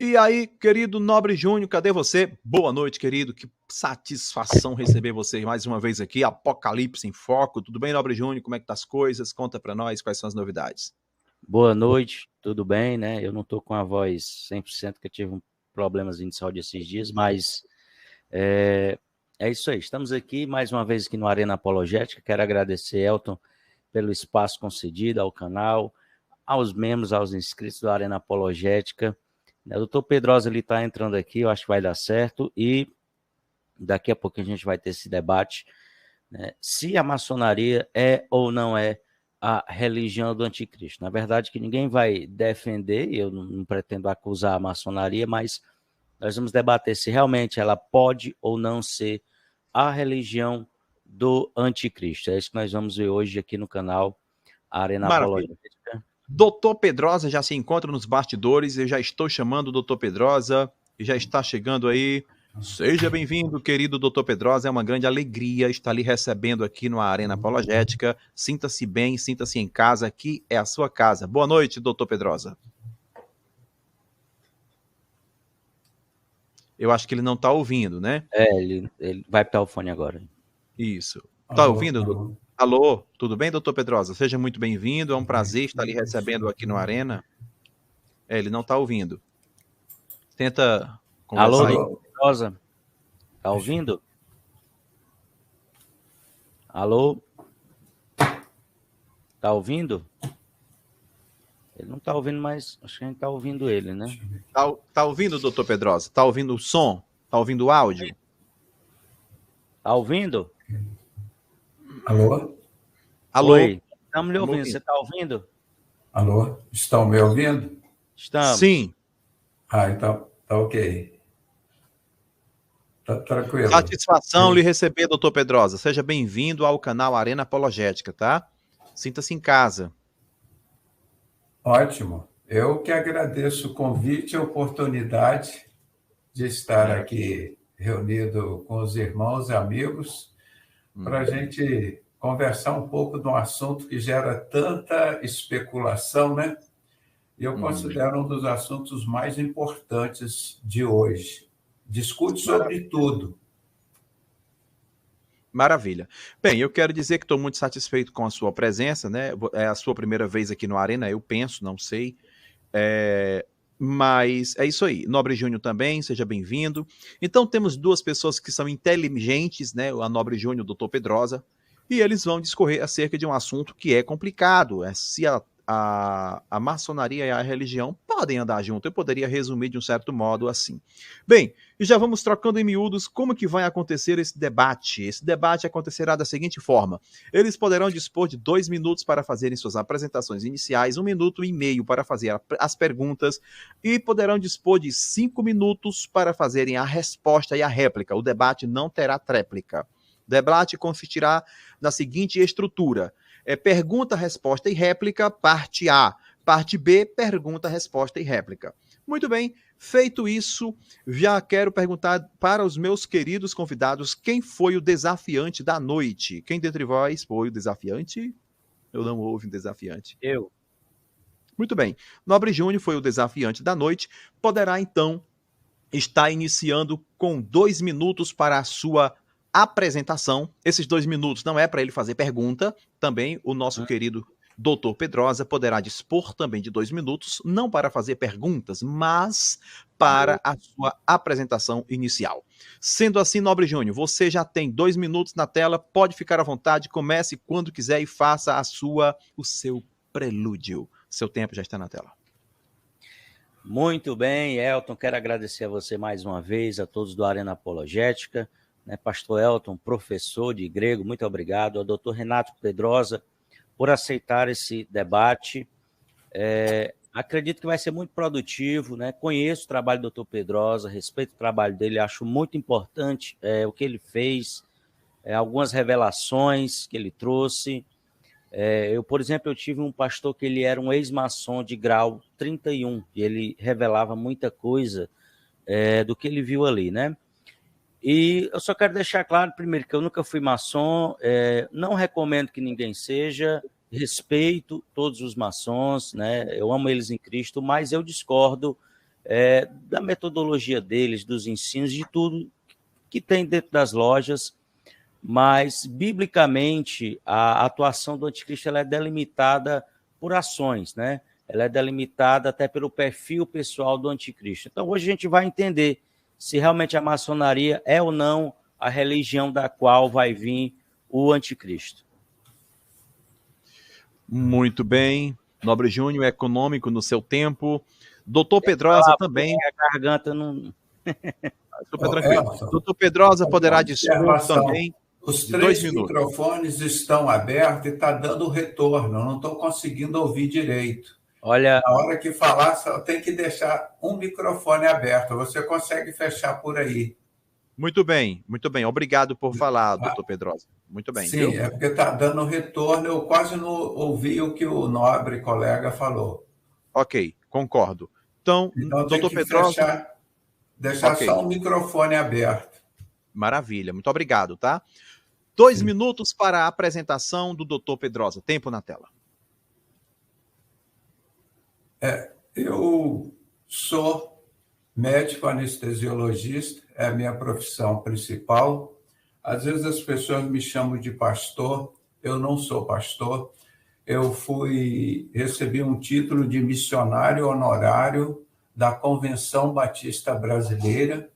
E aí, querido Nobre Júnior, cadê você? Boa noite, querido. Que satisfação receber você mais uma vez aqui. Apocalipse em Foco. Tudo bem, Nobre Júnior? Como é que tá as coisas? Conta pra nós quais são as novidades. Boa noite, tudo bem, né? Eu não tô com a voz 100%, que eu tive um problemazinho de saúde esses dias, mas é isso aí. Estamos aqui mais uma vez aqui no Arena Apologética. Quero agradecer, Elton, pelo espaço concedido ao canal, aos membros, aos inscritos do Arena Apologética. O doutor Pedrosa ele está entrando aqui, eu acho que vai dar certo, e daqui a pouco a gente vai ter esse debate, né, se a maçonaria é ou não é a religião do anticristo. Na verdade, que ninguém vai defender, eu não pretendo acusar a maçonaria, mas nós vamos debater se realmente ela pode ou não ser a religião do anticristo. É isso que nós vamos ver hoje aqui no canal Arena Apologética. Doutor Pedrosa já se encontra nos bastidores, eu já estou chamando o doutor Pedrosa, e já está chegando aí. Seja bem-vindo, querido doutor Pedrosa, é uma grande alegria estar lhe recebendo aqui no Arena Apologética. Sinta-se bem, sinta-se em casa, aqui é a sua casa. Boa noite, doutor Pedrosa. Eu acho que ele não está ouvindo, né? Ele vai para o fone agora. Isso. Está ouvindo, doutor? Alô, tudo bem, doutor Pedrosa? Seja muito bem-vindo, é um prazer estar lhe recebendo aqui no Arena. Ele não está ouvindo. Tenta conversar aí. Alô, Pedrosa? Está ouvindo? Alô? Está ouvindo? Ele não está ouvindo, mas acho que a gente está ouvindo ele, né? Tá ouvindo, doutor Pedrosa? Está ouvindo o som? Está ouvindo o áudio? Está ouvindo? Alô? Alô? Oi, estamos lhe ouvindo. Você está ouvindo? Alô? Estão me ouvindo? Estamos. Sim. Então tá ok. Tá tranquilo. Satisfação lhe receber, doutor Pedrosa. Seja bem-vindo ao canal Arena Apologética, tá? Sinta-se em casa. Ótimo. Eu que agradeço o convite e a oportunidade de estar aqui reunido com os irmãos e amigos para a gente conversar um pouco de um assunto que gera tanta especulação, né? E eu considero um dos assuntos mais importantes de hoje. Discute sobre tudo. Maravilha. Bem, eu quero dizer que estou muito satisfeito com a sua presença, né? É a sua primeira vez aqui no Arena, eu penso, não sei. Mas é isso aí. Nobre Júnior também, seja bem-vindo. Então temos duas pessoas que são inteligentes, né? A Nobre Júnior e o doutor Pedrosa, e eles vão discorrer acerca de um assunto que é complicado. Se a maçonaria e a religião podem andar junto. Eu poderia resumir de um certo modo assim. Bem, e já vamos trocando em miúdos como que vai acontecer esse debate. Esse debate acontecerá da seguinte forma. Eles poderão dispor de 2 minutos para fazerem suas apresentações iniciais, 1 minuto e meio para fazer as perguntas e poderão dispor de 5 minutos para fazerem a resposta e a réplica. O debate não terá tréplica. O debate consistirá na seguinte estrutura. Pergunta, resposta e réplica, parte A. Parte B, pergunta, resposta e réplica. Muito bem, feito isso, já quero perguntar para os meus queridos convidados quem foi o desafiante da noite. Quem dentre vós foi o desafiante? Eu não ouvi um desafiante. Eu. Muito bem. Nobre Júnior foi o desafiante da noite. Poderá, então, estar iniciando com 2 minutos para a sua apresentação. Esses 2 minutos não é para ele fazer pergunta. Também o nosso querido doutor Pedrosa poderá dispor também de 2 minutos, não para fazer perguntas, mas para a sua apresentação inicial. Sendo assim, Nobre Júnior, você já tem 2 minutos na tela, pode ficar à vontade, comece quando quiser e faça o seu prelúdio. Seu tempo já está na tela. Muito bem, Elton, quero agradecer a você mais uma vez, a todos do Arena Apologética, né, Pastor Elton, professor de grego, muito obrigado, ao doutor Renato Pedrosa, por aceitar esse debate. Acredito que vai ser muito produtivo, né? Conheço o trabalho do Dr. Pedrosa, respeito o trabalho dele, acho muito importante o que ele fez, algumas revelações que ele trouxe. Por exemplo, eu tive um pastor que ele era um ex-maçom de grau 31, e ele revelava muita coisa do que ele viu ali, né? E eu só quero deixar claro, primeiro, que eu nunca fui maçom, não recomendo que ninguém seja, respeito todos os maçons, né? Eu amo eles em Cristo, mas eu discordo da metodologia deles, dos ensinos, de tudo que tem dentro das lojas, mas, biblicamente, a atuação do anticristo ela é delimitada por ações, né? Ela é delimitada até pelo perfil pessoal do anticristo. Então, hoje a gente vai entender se realmente a maçonaria é ou não a religião da qual vai vir o anticristo. Muito bem. Nobre Júnior, econômico no seu tempo. Doutor Pedrosa também. A garganta não... Super tranquilo. Doutor Pedrosa poderá dispor também. Os 3 microfones estão abertos e está dando retorno. Não estou conseguindo ouvir direito. Olha, na hora que falar, só tem que deixar um microfone aberto. Você consegue fechar por aí. Muito bem, muito bem. Obrigado por falar, doutor Pedrosa. Muito bem. Sim, viu? É porque está dando retorno. Eu quase não ouvi o que o nobre colega falou. Ok, concordo. Então doutor Pedrosa... deixar só um microfone aberto. Maravilha, muito obrigado, tá? 2 minutos para a apresentação do doutor Pedrosa. Tempo na tela. Eu sou médico anestesiologista, é a minha profissão principal. Às vezes as pessoas me chamam de pastor, eu não sou pastor. Eu recebi um título de missionário honorário da Convenção Batista Brasileira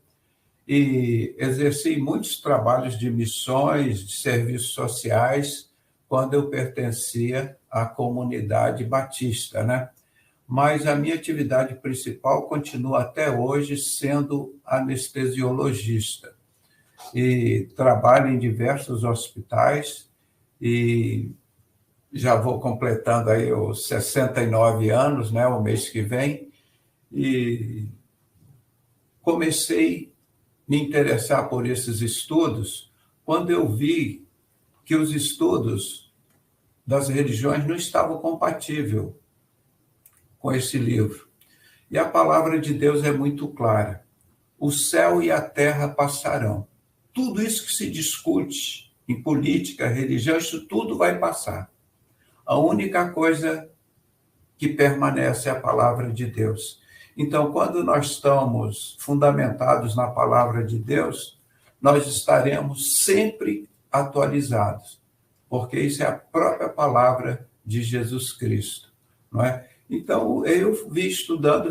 e exerci muitos trabalhos de missões, de serviços sociais, quando eu pertencia à comunidade batista, né? Mas a minha atividade principal continua até hoje sendo anestesiologista. E trabalho em diversos hospitais e já vou completando aí os 69 anos, né, o mês que vem, e comecei a me interessar por esses estudos quando eu vi que os estudos das religiões não estavam compatíveis com esse livro. E a palavra de Deus é muito clara. O céu e a terra passarão. Tudo isso que se discute em política, religião, isso tudo vai passar. A única coisa que permanece é a palavra de Deus. Então, quando nós estamos fundamentados na palavra de Deus, nós estaremos sempre atualizados, porque isso é a própria palavra de Jesus Cristo, não é? Então, eu vim estudando,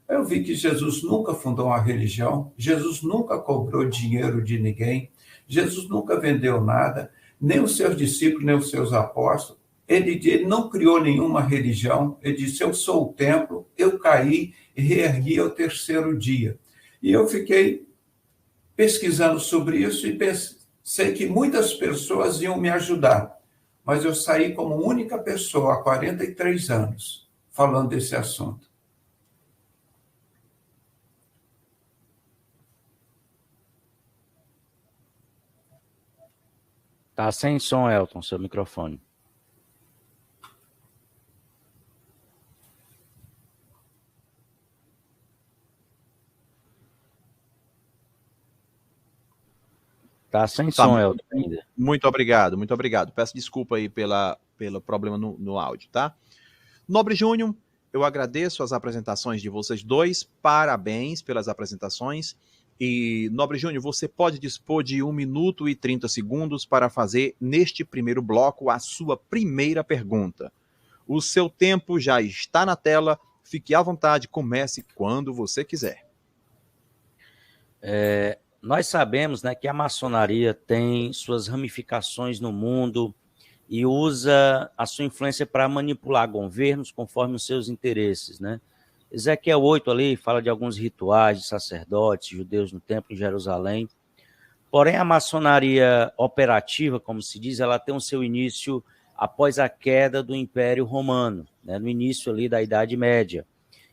eu vi que Jesus nunca fundou uma religião, Jesus nunca cobrou dinheiro de ninguém, Jesus nunca vendeu nada, nem os seus discípulos, nem os seus apóstolos. Ele não criou nenhuma religião, ele disse, eu sou o templo, eu caí e reergui ao 3º dia. E eu fiquei pesquisando sobre isso e pensei que muitas pessoas iam me ajudar, mas eu saí como única pessoa há 43 anos falando desse assunto. Tá sem som, Elton, seu microfone. Tá sem som, Elton, ainda. Muito obrigado, muito obrigado. Peço desculpa aí pelo problema no áudio, tá? Nobre Júnior, eu agradeço as apresentações de vocês dois, parabéns pelas apresentações. E, Nobre Júnior, você pode dispor de 1 minuto e 30 segundos para fazer, neste primeiro bloco, a sua primeira pergunta. O seu tempo já está na tela, fique à vontade, comece quando você quiser. Nós sabemos, né, que a maçonaria tem suas ramificações no mundo e usa a sua influência para manipular governos conforme os seus interesses, né? Ezequiel 8 ali fala de alguns rituais de sacerdotes judeus no templo de Jerusalém. Porém, a maçonaria operativa, como se diz, ela tem o seu início após a queda do Império Romano, né, no início ali da Idade Média.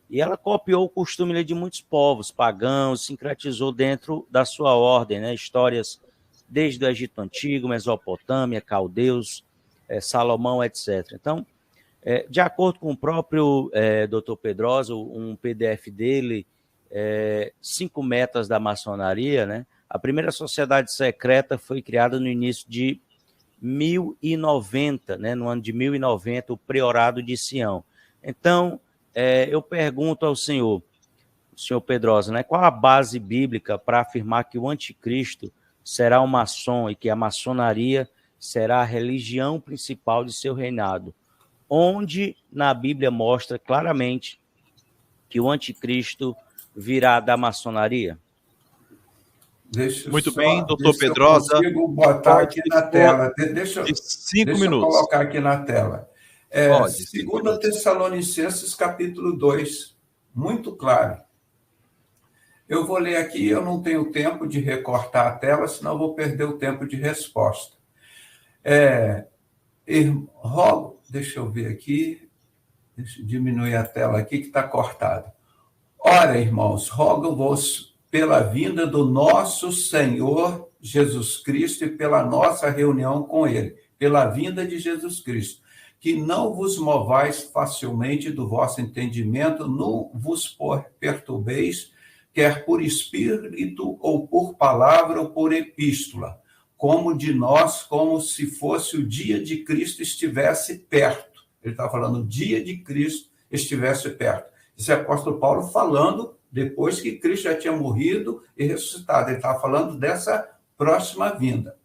E ela copiou o costume de muitos povos pagãos, sincretizou dentro da sua ordem, né, histórias desde o Egito Antigo, Mesopotâmia, Caldeus, Salomão, etc. Então, de acordo com o próprio Dr. Pedrosa, um PDF dele, 5 metas da maçonaria, né? A primeira sociedade secreta foi criada no início de 1090, né? No ano de 1090, o Priorado de Sião. Então, eu pergunto ao senhor Pedrosa, né? Qual a base bíblica para afirmar que o anticristo será um maçom e que a maçonaria será a religião principal de seu reinado? Onde na Bíblia mostra claramente que o anticristo virá da maçonaria? Muito bem, doutor Pedrosa. Eu consigo botar aqui na tela. Deixa eu colocar aqui na tela. 2 Tessalonicenses, capítulo 2, muito claro. Eu vou ler aqui, eu não tenho tempo de recortar a tela, senão eu vou perder o tempo de resposta. Deixa eu ver aqui, deixa eu diminuir a tela aqui que está cortada. Ora, irmãos, rogo-vos pela vinda do nosso Senhor Jesus Cristo e pela nossa reunião com Ele, pela vinda de Jesus Cristo, que não vos movais facilmente do vosso entendimento, não vos perturbeis, quer por espírito, ou por palavra, ou por epístola, como de nós, como se fosse o dia de Cristo estivesse perto. Ele está falando, o dia de Cristo estivesse perto. Isso é o apóstolo Paulo falando depois que Cristo já tinha morrido e ressuscitado. Ele está falando dessa próxima vinda.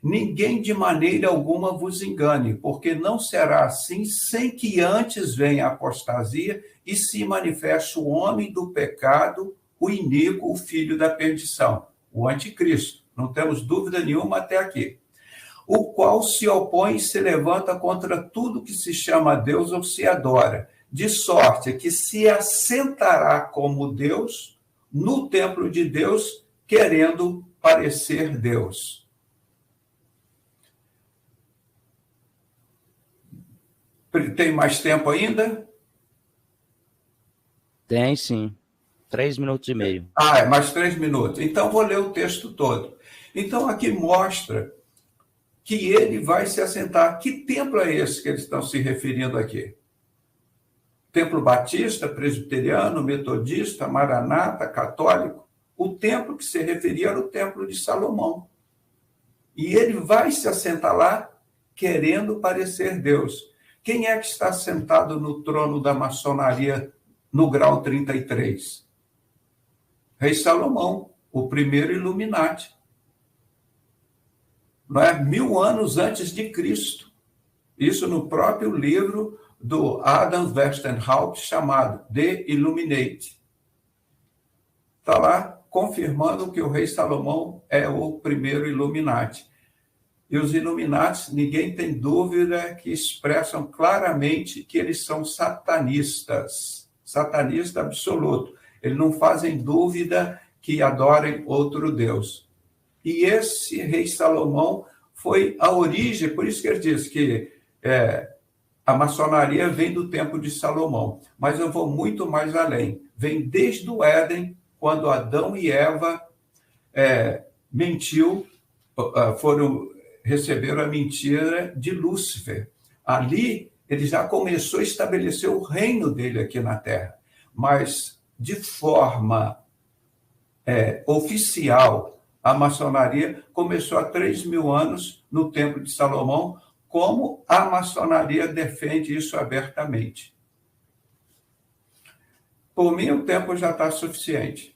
Ninguém de maneira alguma vos engane, porque não será assim sem que antes venha a apostasia e se manifeste o homem do pecado, o iníquo, o filho da perdição, o anticristo. Não temos dúvida nenhuma até aqui. O qual se opõe e se levanta contra tudo que se chama Deus ou se adora, de sorte que se assentará como Deus no templo de Deus, querendo parecer Deus. Tem mais tempo ainda? Tem, sim. 3 minutos e meio. Mais 3 minutos. Então, vou ler o texto todo. Então, aqui mostra que ele vai se assentar. Que templo é esse que eles estão se referindo aqui? Templo batista, presbiteriano, metodista, maranata, católico? O templo que se referia era o templo de Salomão. E ele vai se assentar lá querendo parecer Deus. Quem é que está sentado no trono da maçonaria no grau 33? Rei Salomão, o primeiro Illuminati. Não é? 1000 anos antes de Cristo. Isso no próprio livro do Adam Westenhaupt, chamado The Illuminati. Está lá confirmando que o rei Salomão é o primeiro Illuminati. E os Illuminati, ninguém tem dúvida que expressam claramente que eles são satanistas. Satanista absoluto. Eles não fazem dúvida que adorem outro Deus. E esse rei Salomão foi a origem, por isso que ele diz que a maçonaria vem do tempo de Salomão. Mas eu vou muito mais além. Vem desde o Éden, quando Adão e Eva receberam a mentira de Lúcifer. Ali, ele já começou a estabelecer o reino dele aqui na Terra. Mas, de forma oficial, a maçonaria começou há 3.000 anos no Templo de Salomão, como a maçonaria defende isso abertamente. Por mim, o tempo já está suficiente.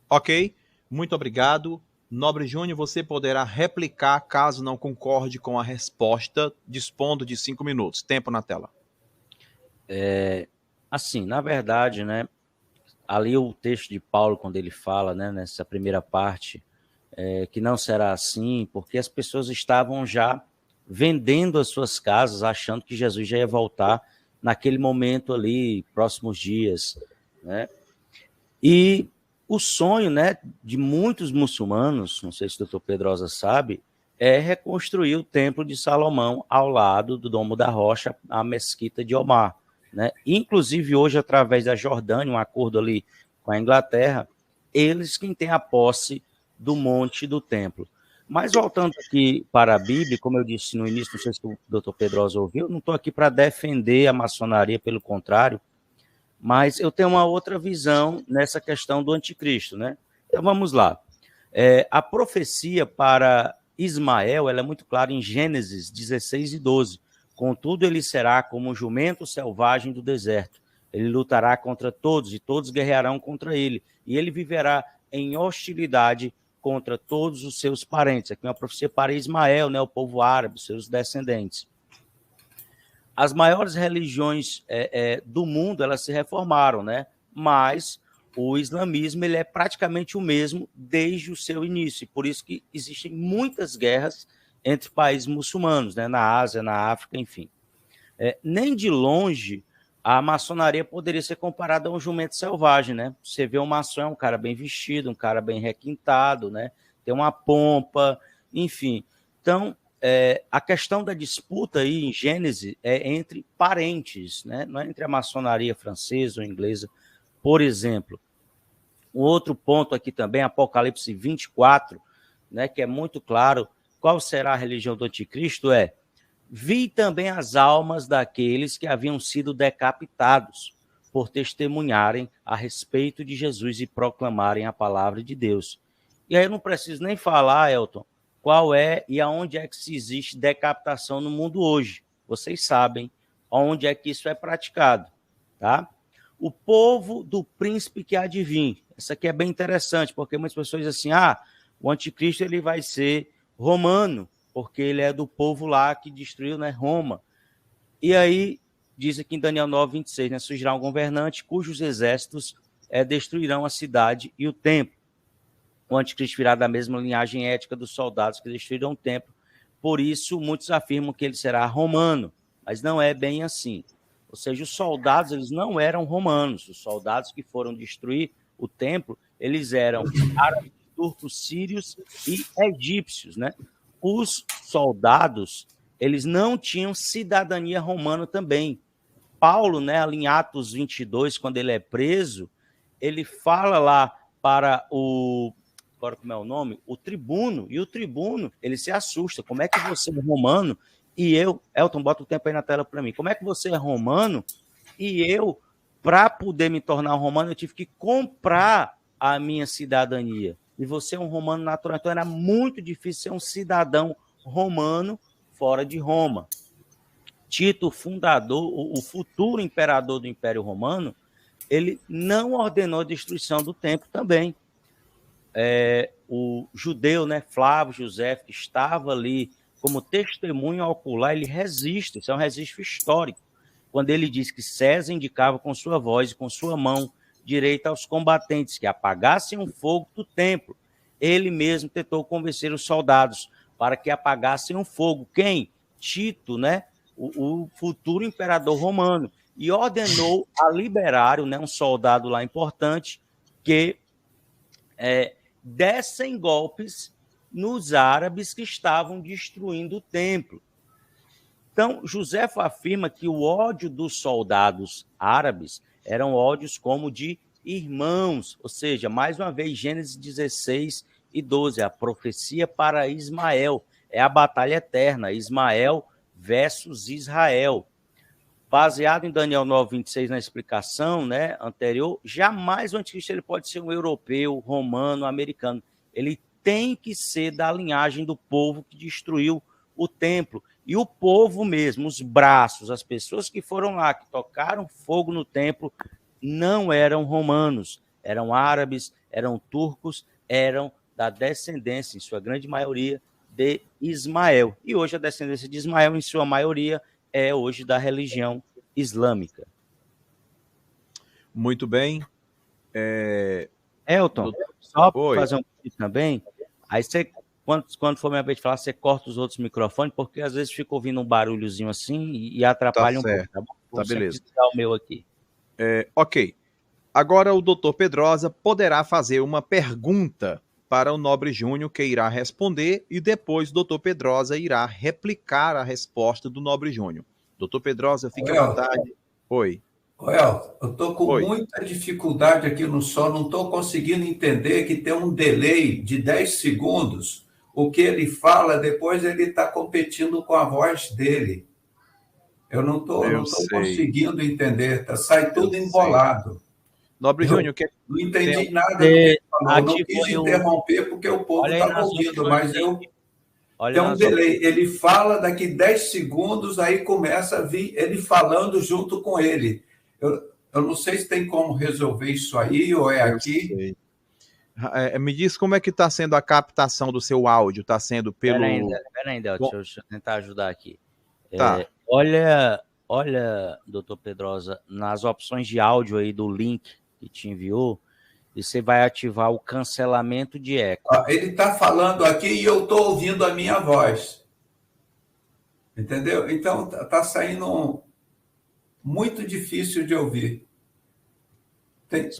Ok, muito obrigado. Nobre Júnior, você poderá replicar caso não concorde com a resposta, dispondo de 5 minutos. Tempo na tela. Assim, na verdade, né, ali o texto de Paulo, quando ele fala, né, nessa primeira parte, que não será assim, porque as pessoas estavam já vendendo as suas casas, achando que Jesus já ia voltar naquele momento ali, próximos dias, né? E o sonho, né, de muitos muçulmanos, não sei se o doutor Pedrosa sabe, é reconstruir o Templo de Salomão ao lado do Domo da Rocha, a Mesquita de Omar, né? Inclusive, hoje, através da Jordânia, um acordo ali com a Inglaterra, eles quem têm a posse do monte do templo. Mas voltando aqui para a Bíblia, como eu disse no início, não sei se o doutor Pedrosa ouviu, não estou aqui para defender a maçonaria, pelo contrário, mas eu tenho uma outra visão nessa questão do anticristo, né? Então vamos lá. A profecia para Ismael ela é muito clara em Gênesis 16 e 12. Contudo, ele será como um jumento selvagem do deserto. Ele lutará contra todos e todos guerrearão contra ele. E ele viverá em hostilidade contra todos os seus parentes. Aqui é uma profecia para Ismael, né, o povo árabe, seus descendentes. As maiores religiões do mundo, elas se reformaram, né? Mas o islamismo ele é praticamente o mesmo desde o seu início. Por isso que existem muitas guerras entre países muçulmanos, né? Na Ásia, na África, enfim. Nem de longe a maçonaria poderia ser comparada a um jumento selvagem, né? Você vê um maçom, é um cara bem vestido, um cara bem requintado, né? Tem uma pompa, enfim. Então, a questão da disputa aí em Gênesis é entre parentes, né? Não é entre a maçonaria francesa ou inglesa, por exemplo. Um outro ponto aqui também, Apocalipse 24, né? Que é muito claro qual será a religião do anticristo, vi também as almas daqueles que haviam sido decapitados por testemunharem a respeito de Jesus e proclamarem a palavra de Deus. E aí eu não preciso nem falar, Elton, qual é e aonde é que se existe decapitação no mundo hoje. Vocês sabem onde é que isso é praticado, tá? O povo do príncipe que há de vir. Isso aqui é bem interessante, porque muitas pessoas dizem assim, o anticristo ele vai ser romano, porque ele é do povo lá que destruiu, né, Roma. E aí, diz aqui em Daniel 9, 26, né, surgirá um governante cujos exércitos destruirão a cidade e o templo. O anticristo virá da mesma linhagem ética dos soldados que destruíram o templo. Por isso, muitos afirmam que ele será romano, mas não é bem assim. Ou seja, os soldados eles não eram romanos. Os soldados que foram destruir o templo, eles eram árabes, turcos, sírios e egípcios, né? Os soldados, eles não tinham cidadania romana também. Paulo, né, ali em Atos 22, quando ele é preso, ele fala lá para agora como é o nome? O tribuno, e o tribuno, ele se assusta. Como é que você é romano e eu... Elton, bota o tempo aí na tela para mim. Como é que você é romano e eu, para poder me tornar um romano, eu tive que comprar a minha cidadania? E você é um romano natural. Então, era muito difícil ser um cidadão romano fora de Roma. Tito, o fundador, o futuro imperador do Império Romano, ele não ordenou a destruição do templo também. O judeu, né, Flávio José, que estava ali como testemunho ocular, ele resiste. Isso é um registro histórico. Quando ele diz que César indicava com sua voz e com sua mão direita aos combatentes que apagassem o fogo do templo. Ele mesmo tentou convencer os soldados para que apagassem o fogo. Quem? Tito, né? O futuro imperador romano. E ordenou a liberar, né, um soldado lá importante que dessem golpes nos árabes que estavam destruindo o templo. Então, Joséfo afirma que o ódio dos soldados árabes eram ódios como de irmãos, ou seja, mais uma vez, Gênesis 16 e 12, a profecia para Ismael, é a batalha eterna, Ismael versus Israel. Baseado em Daniel 9, 26, na explicação, né, anterior, jamais o anticristo ele pode ser um europeu, romano, americano. Ele tem que ser da linhagem do povo que destruiu o templo. E o povo mesmo, os braços, as pessoas que foram lá, que tocaram fogo no templo, não eram romanos, eram árabes, eram turcos, eram da descendência, em sua grande maioria, de Ismael. E hoje a descendência de Ismael, em sua maioria, é hoje da religião islâmica. Muito bem. Elton, só para fazer um pedido também, aí você, quando for minha vez de falar, você corta os outros microfones, porque às vezes fica ouvindo um barulhozinho assim e atrapalha um pouco. Tá bom? Tá, beleza. O meu aqui. Ok. Agora o doutor Pedrosa poderá fazer uma pergunta para o Nobre Júnior, que irá responder, e depois o doutor Pedrosa irá replicar a resposta do Nobre Júnior. Doutor Pedrosa, fique à vontade. Oi. Elton, eu estou com Oi. muita dificuldade aqui no som, não estou conseguindo entender que tem um delay de 10 segundos. O que ele fala, depois ele está competindo com a voz dele. Eu não estou conseguindo entender, sai tudo embolado. Nobre Júnior, não entendi nada do que ele falou. Eu não quis Ativou interromper porque o povo estava ouvindo, mas tem um delay. Ele fala, daqui 10 segundos, aí começa a vir ele falando junto com ele. Eu não sei se tem como resolver isso aí ou é aqui. Me diz como é que está sendo a captação do seu áudio. Está sendo pelo... Pera ainda, deixa eu tentar ajudar aqui. Tá. Olha, doutor Pedrosa, nas opções de áudio aí do link que te enviou, e você vai ativar o cancelamento de eco. Ele está falando aqui e eu estou ouvindo a minha voz. Entendeu? Então, está saindo muito difícil de ouvir. Tem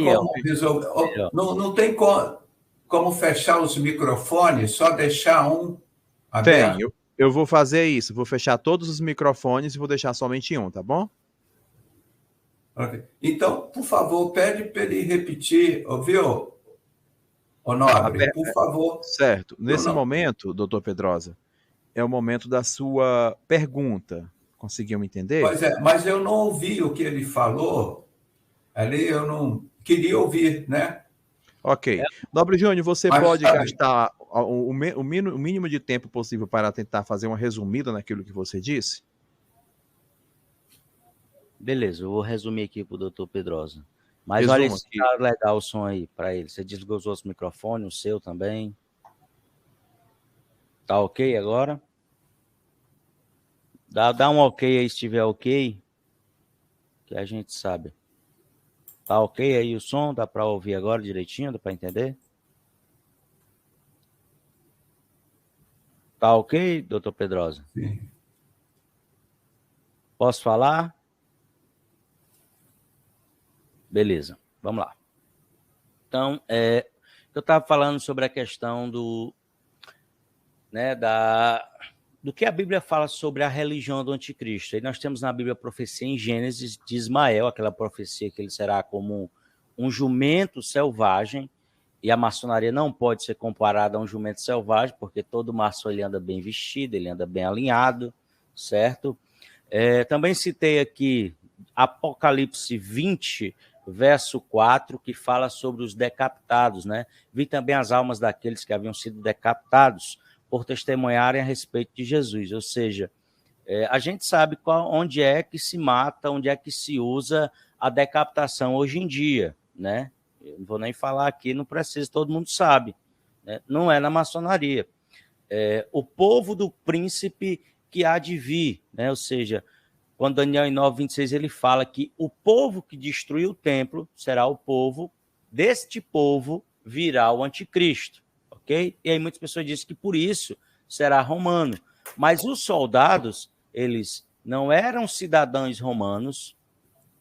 como resolver? Não tem como fechar os microfones, só deixar um aberto? Tem, eu vou fazer isso. Vou fechar todos os microfones e vou deixar somente um, tá bom? Então, por favor, pede para ele repetir, ouviu? Nobre, por favor. Certo. Nesse momento, doutor Pedrosa, é o momento da sua pergunta. Conseguiu me entender? Pois é, mas eu não ouvi o que ele falou. Ali eu não queria ouvir, né? Ok. Nobre Júnior, você pode gastar o mínimo de tempo possível para tentar fazer uma resumida naquilo que você disse? Beleza, eu vou resumir aqui para o doutor Pedrosa. Mas olha se tá legal o som aí para ele. Você desligou os outros microfones, o seu também. Tá ok agora? Dá um ok aí se estiver ok, que a gente sabe. Tá ok aí o som? Dá para ouvir agora direitinho? Dá para entender? Tá ok, doutor Pedrosa? Sim. Posso falar? Beleza, vamos lá. Então, eu estava falando sobre a questão do que a Bíblia fala sobre a religião do anticristo. E nós temos na Bíblia a profecia em Gênesis de Ismael, aquela profecia que ele será como um jumento selvagem, e a maçonaria não pode ser comparada a um jumento selvagem, porque todo maçom ele anda bem vestido, ele anda bem alinhado, certo? Também citei aqui Apocalipse 20, verso 4, que fala sobre os decapitados, né? Vi também as almas daqueles que haviam sido decapitados por testemunharem a respeito de Jesus. Ou seja, a gente sabe onde é que se mata, onde é que se usa a decapitação hoje em dia, né? Eu não vou nem falar aqui, não precisa, todo mundo sabe, né? Não é na maçonaria. O povo do príncipe que há de vir, né? Ou seja, quando Daniel em 9:26 ele fala que o povo que destruiu o templo será o povo, deste povo virá o anticristo, ok? E aí muitas pessoas dizem que por isso será romano. Mas os soldados, eles não eram cidadãos romanos,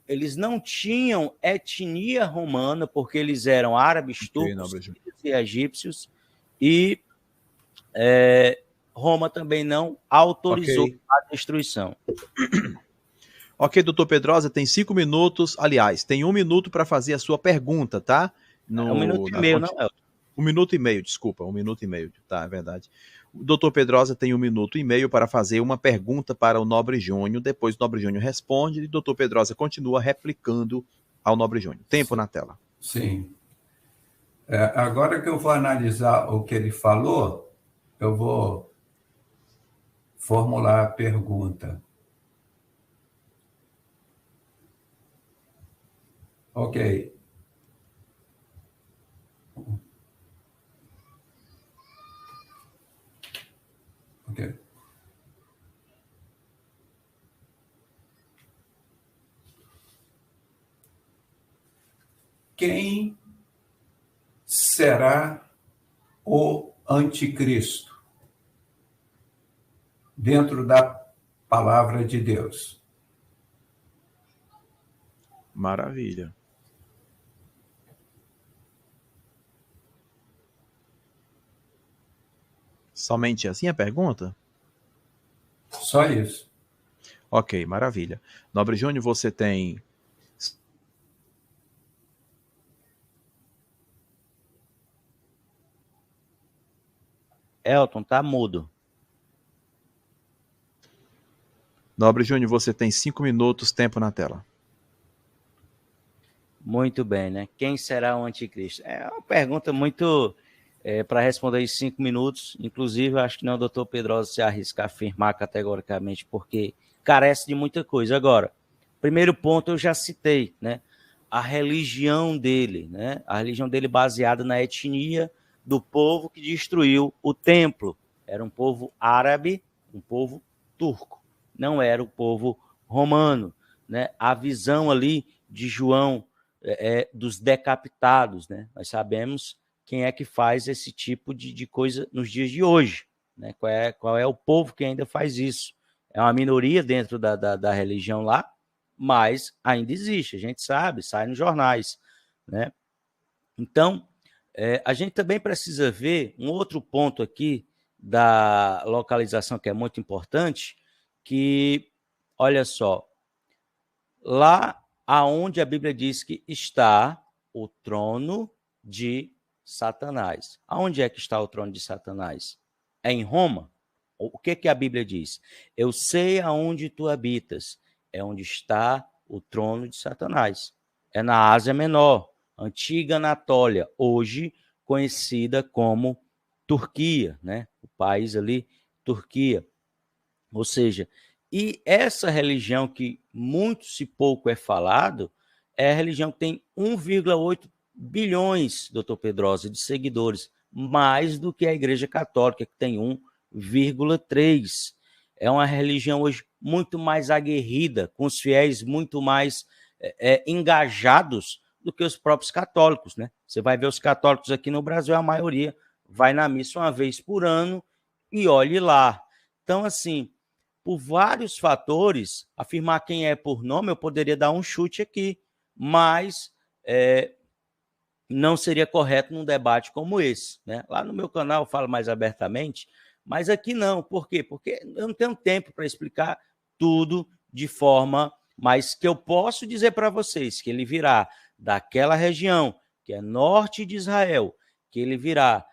eles não tinham etnia romana, porque eles eram árabes, turcos e egípcios, e Roma também não autorizou a destruição. Ok, doutor Pedrosa, tem 5 minutos. Aliás, tem 1 minuto para fazer a sua pergunta, tá? 1 minuto e meio, não, Elton? 1 minuto e meio, desculpa, 1 minuto e meio, tá, é verdade. O doutor Pedrosa tem 1 minuto e meio para fazer uma pergunta para o Nobre Júnior, depois o Nobre Júnior responde e o doutor Pedrosa continua replicando ao Nobre Júnior. Tempo na tela. Sim. Agora que eu vou analisar o que ele falou, eu vou formular a pergunta. Ok. Quem será o anticristo dentro da palavra de Deus? Maravilha. Somente assim a pergunta? Só isso. Ok, maravilha. Nobre Júnior, você tem... Elton, tá mudo. Nobre Júnior, você tem 5 minutos, tempo na tela. Muito bem, né? Quem será o anticristo? É uma pergunta muito para responder em 5 minutos. Inclusive, acho que não o doutor Pedrosa se arrisca a afirmar categoricamente, porque carece de muita coisa. Agora, primeiro ponto eu já citei, né? A religião dele, né? A religião dele baseada na etnia do povo que destruiu o templo. Era um povo árabe, um povo turco. Não era o povo romano, né? A visão ali de João dos decapitados, né? Nós sabemos quem é que faz esse tipo de coisa nos dias de hoje, né? Qual é o povo que ainda faz isso? É uma minoria dentro da religião lá, mas ainda existe, a gente sabe, sai nos jornais, né? Então, a gente também precisa ver um outro ponto aqui da localização que é muito importante, que, olha só, lá aonde a Bíblia diz que está o trono de Satanás. Aonde é que está o trono de Satanás? É em Roma? O que a Bíblia diz? Eu sei aonde tu habitas. É onde está o trono de Satanás. É na Ásia Menor, antiga Anatólia, hoje conhecida como Turquia, né? O país ali, Turquia. Ou seja, e essa religião que muito se pouco é falado, é a religião que tem 1,8 bilhões, doutor Pedrosa, de seguidores, mais do que a Igreja Católica, que tem 1,3. É uma religião hoje muito mais aguerrida, com os fiéis muito mais engajados do que os próprios católicos, né? Você vai ver os católicos aqui no Brasil, a maioria vai na missa uma vez por ano e olhe lá. Então, assim, por vários fatores, afirmar quem é por nome, eu poderia dar um chute aqui, mas não seria correto num debate como esse, né? Lá no meu canal eu falo mais abertamente, mas aqui não. Por quê? Porque eu não tenho tempo para explicar tudo de forma, mas que eu posso dizer para vocês que ele virá daquela região, que é norte de Israel, que ele virá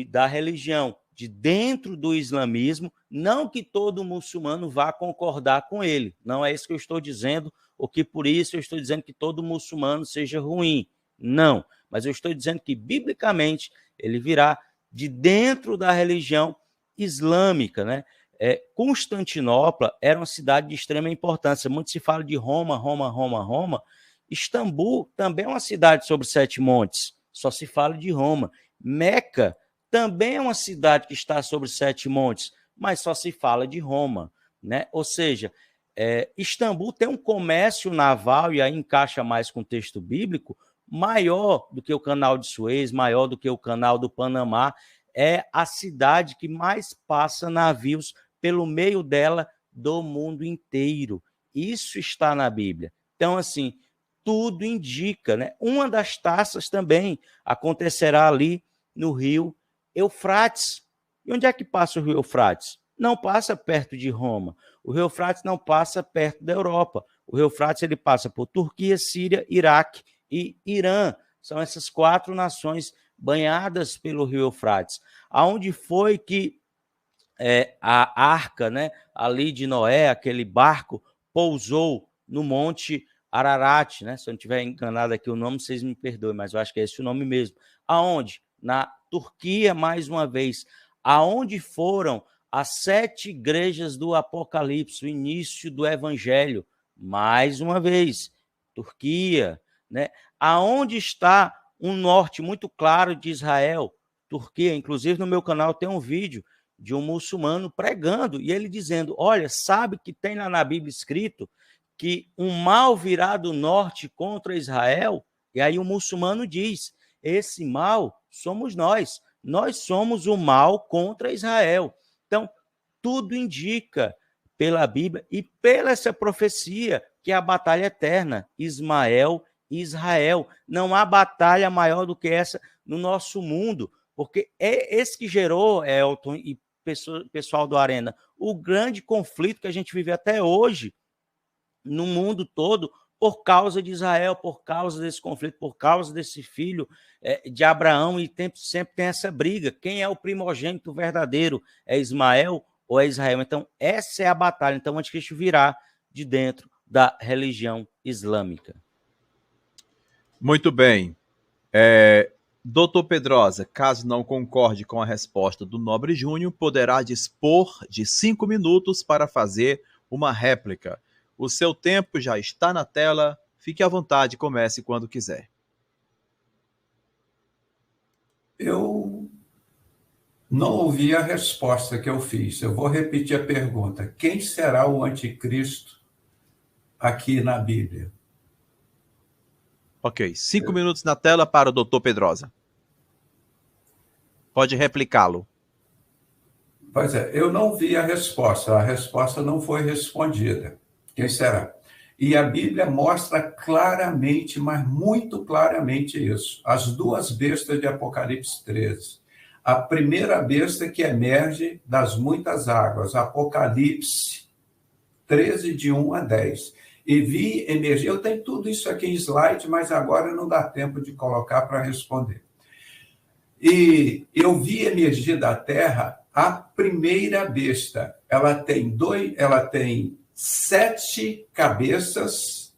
da religião de dentro do islamismo, não que todo muçulmano vá concordar com ele, não é isso que eu estou dizendo, ou que por isso eu estou dizendo que todo muçulmano seja ruim, não, mas eu estou dizendo que biblicamente ele virá de dentro da religião islâmica, né? Constantinopla era uma cidade de extrema importância, muito se fala de Roma, Roma, Roma, Roma. Istambul também é uma cidade sobre 7 montes, só se fala de Roma. Meca também é uma cidade que está sobre 7 montes, mas só se fala de Roma, né? Ou seja, Istambul tem um comércio naval, e aí encaixa mais com o texto bíblico, maior do que o canal de Suez, maior do que o canal do Panamá. É a cidade que mais passa navios pelo meio dela do mundo inteiro. Isso está na Bíblia. Então, assim, tudo indica, né? Uma das taças também acontecerá ali no rio Eufrates. E onde é que passa o rio Eufrates? Não passa perto de Roma. O rio Eufrates não passa perto da Europa. O rio Eufrates ele passa por Turquia, Síria, Iraque e Irã. São essas 4 nações banhadas pelo rio Eufrates. Aonde foi que a arca, né, ali de Noé, aquele barco, pousou no Monte Ararat, né? Se eu não estiver enganado aqui o nome, vocês me perdoem, mas eu acho que é esse o nome mesmo. Aonde? Na Turquia, mais uma vez. Aonde foram as 7 igrejas do Apocalipse, o início do Evangelho? Mais uma vez, Turquia, né? Aonde está um norte muito claro de Israel? Turquia. Inclusive, no meu canal tem um vídeo de um muçulmano pregando, e ele dizendo, olha, sabe que tem lá na Bíblia escrito que um mal virá do norte contra Israel? E aí o muçulmano diz, esse mal somos nós somos o mal contra Israel. Então, tudo indica pela Bíblia e pela essa profecia que é a batalha eterna, Ismael e Israel. Não há batalha maior do que essa no nosso mundo, porque é esse que gerou, Elton e pessoal do Arena, o grande conflito que a gente vive até hoje no mundo todo por causa de Israel, por causa desse conflito, por causa desse filho de Abraão, e sempre tem essa briga. Quem é o primogênito verdadeiro? É Ismael ou é Israel? Então, essa é a batalha. Então, o anticristo virá de dentro da religião islâmica. Muito bem. Doutor Pedrosa, caso não concorde com a resposta do Nobre Júnior, poderá dispor de 5 minutos para fazer uma réplica. O seu tempo já está na tela. Fique à vontade, comece quando quiser. Eu não ouvi a resposta que eu fiz. Eu vou repetir a pergunta. Quem será o anticristo aqui na Bíblia? Ok, 5 minutos na tela para o doutor Pedrosa. Pode replicá-lo. Pois é, eu não vi a resposta não foi respondida. Quem será? E a Bíblia mostra claramente, mas muito claramente isso. As duas bestas de Apocalipse 13. A primeira besta que emerge das muitas águas, Apocalipse 13, de 1 a 10. E vi emergir, eu tenho tudo isso aqui em slide, mas agora não dá tempo de colocar para responder. E eu vi emergir da terra a primeira besta. Ela tem 7 cabeças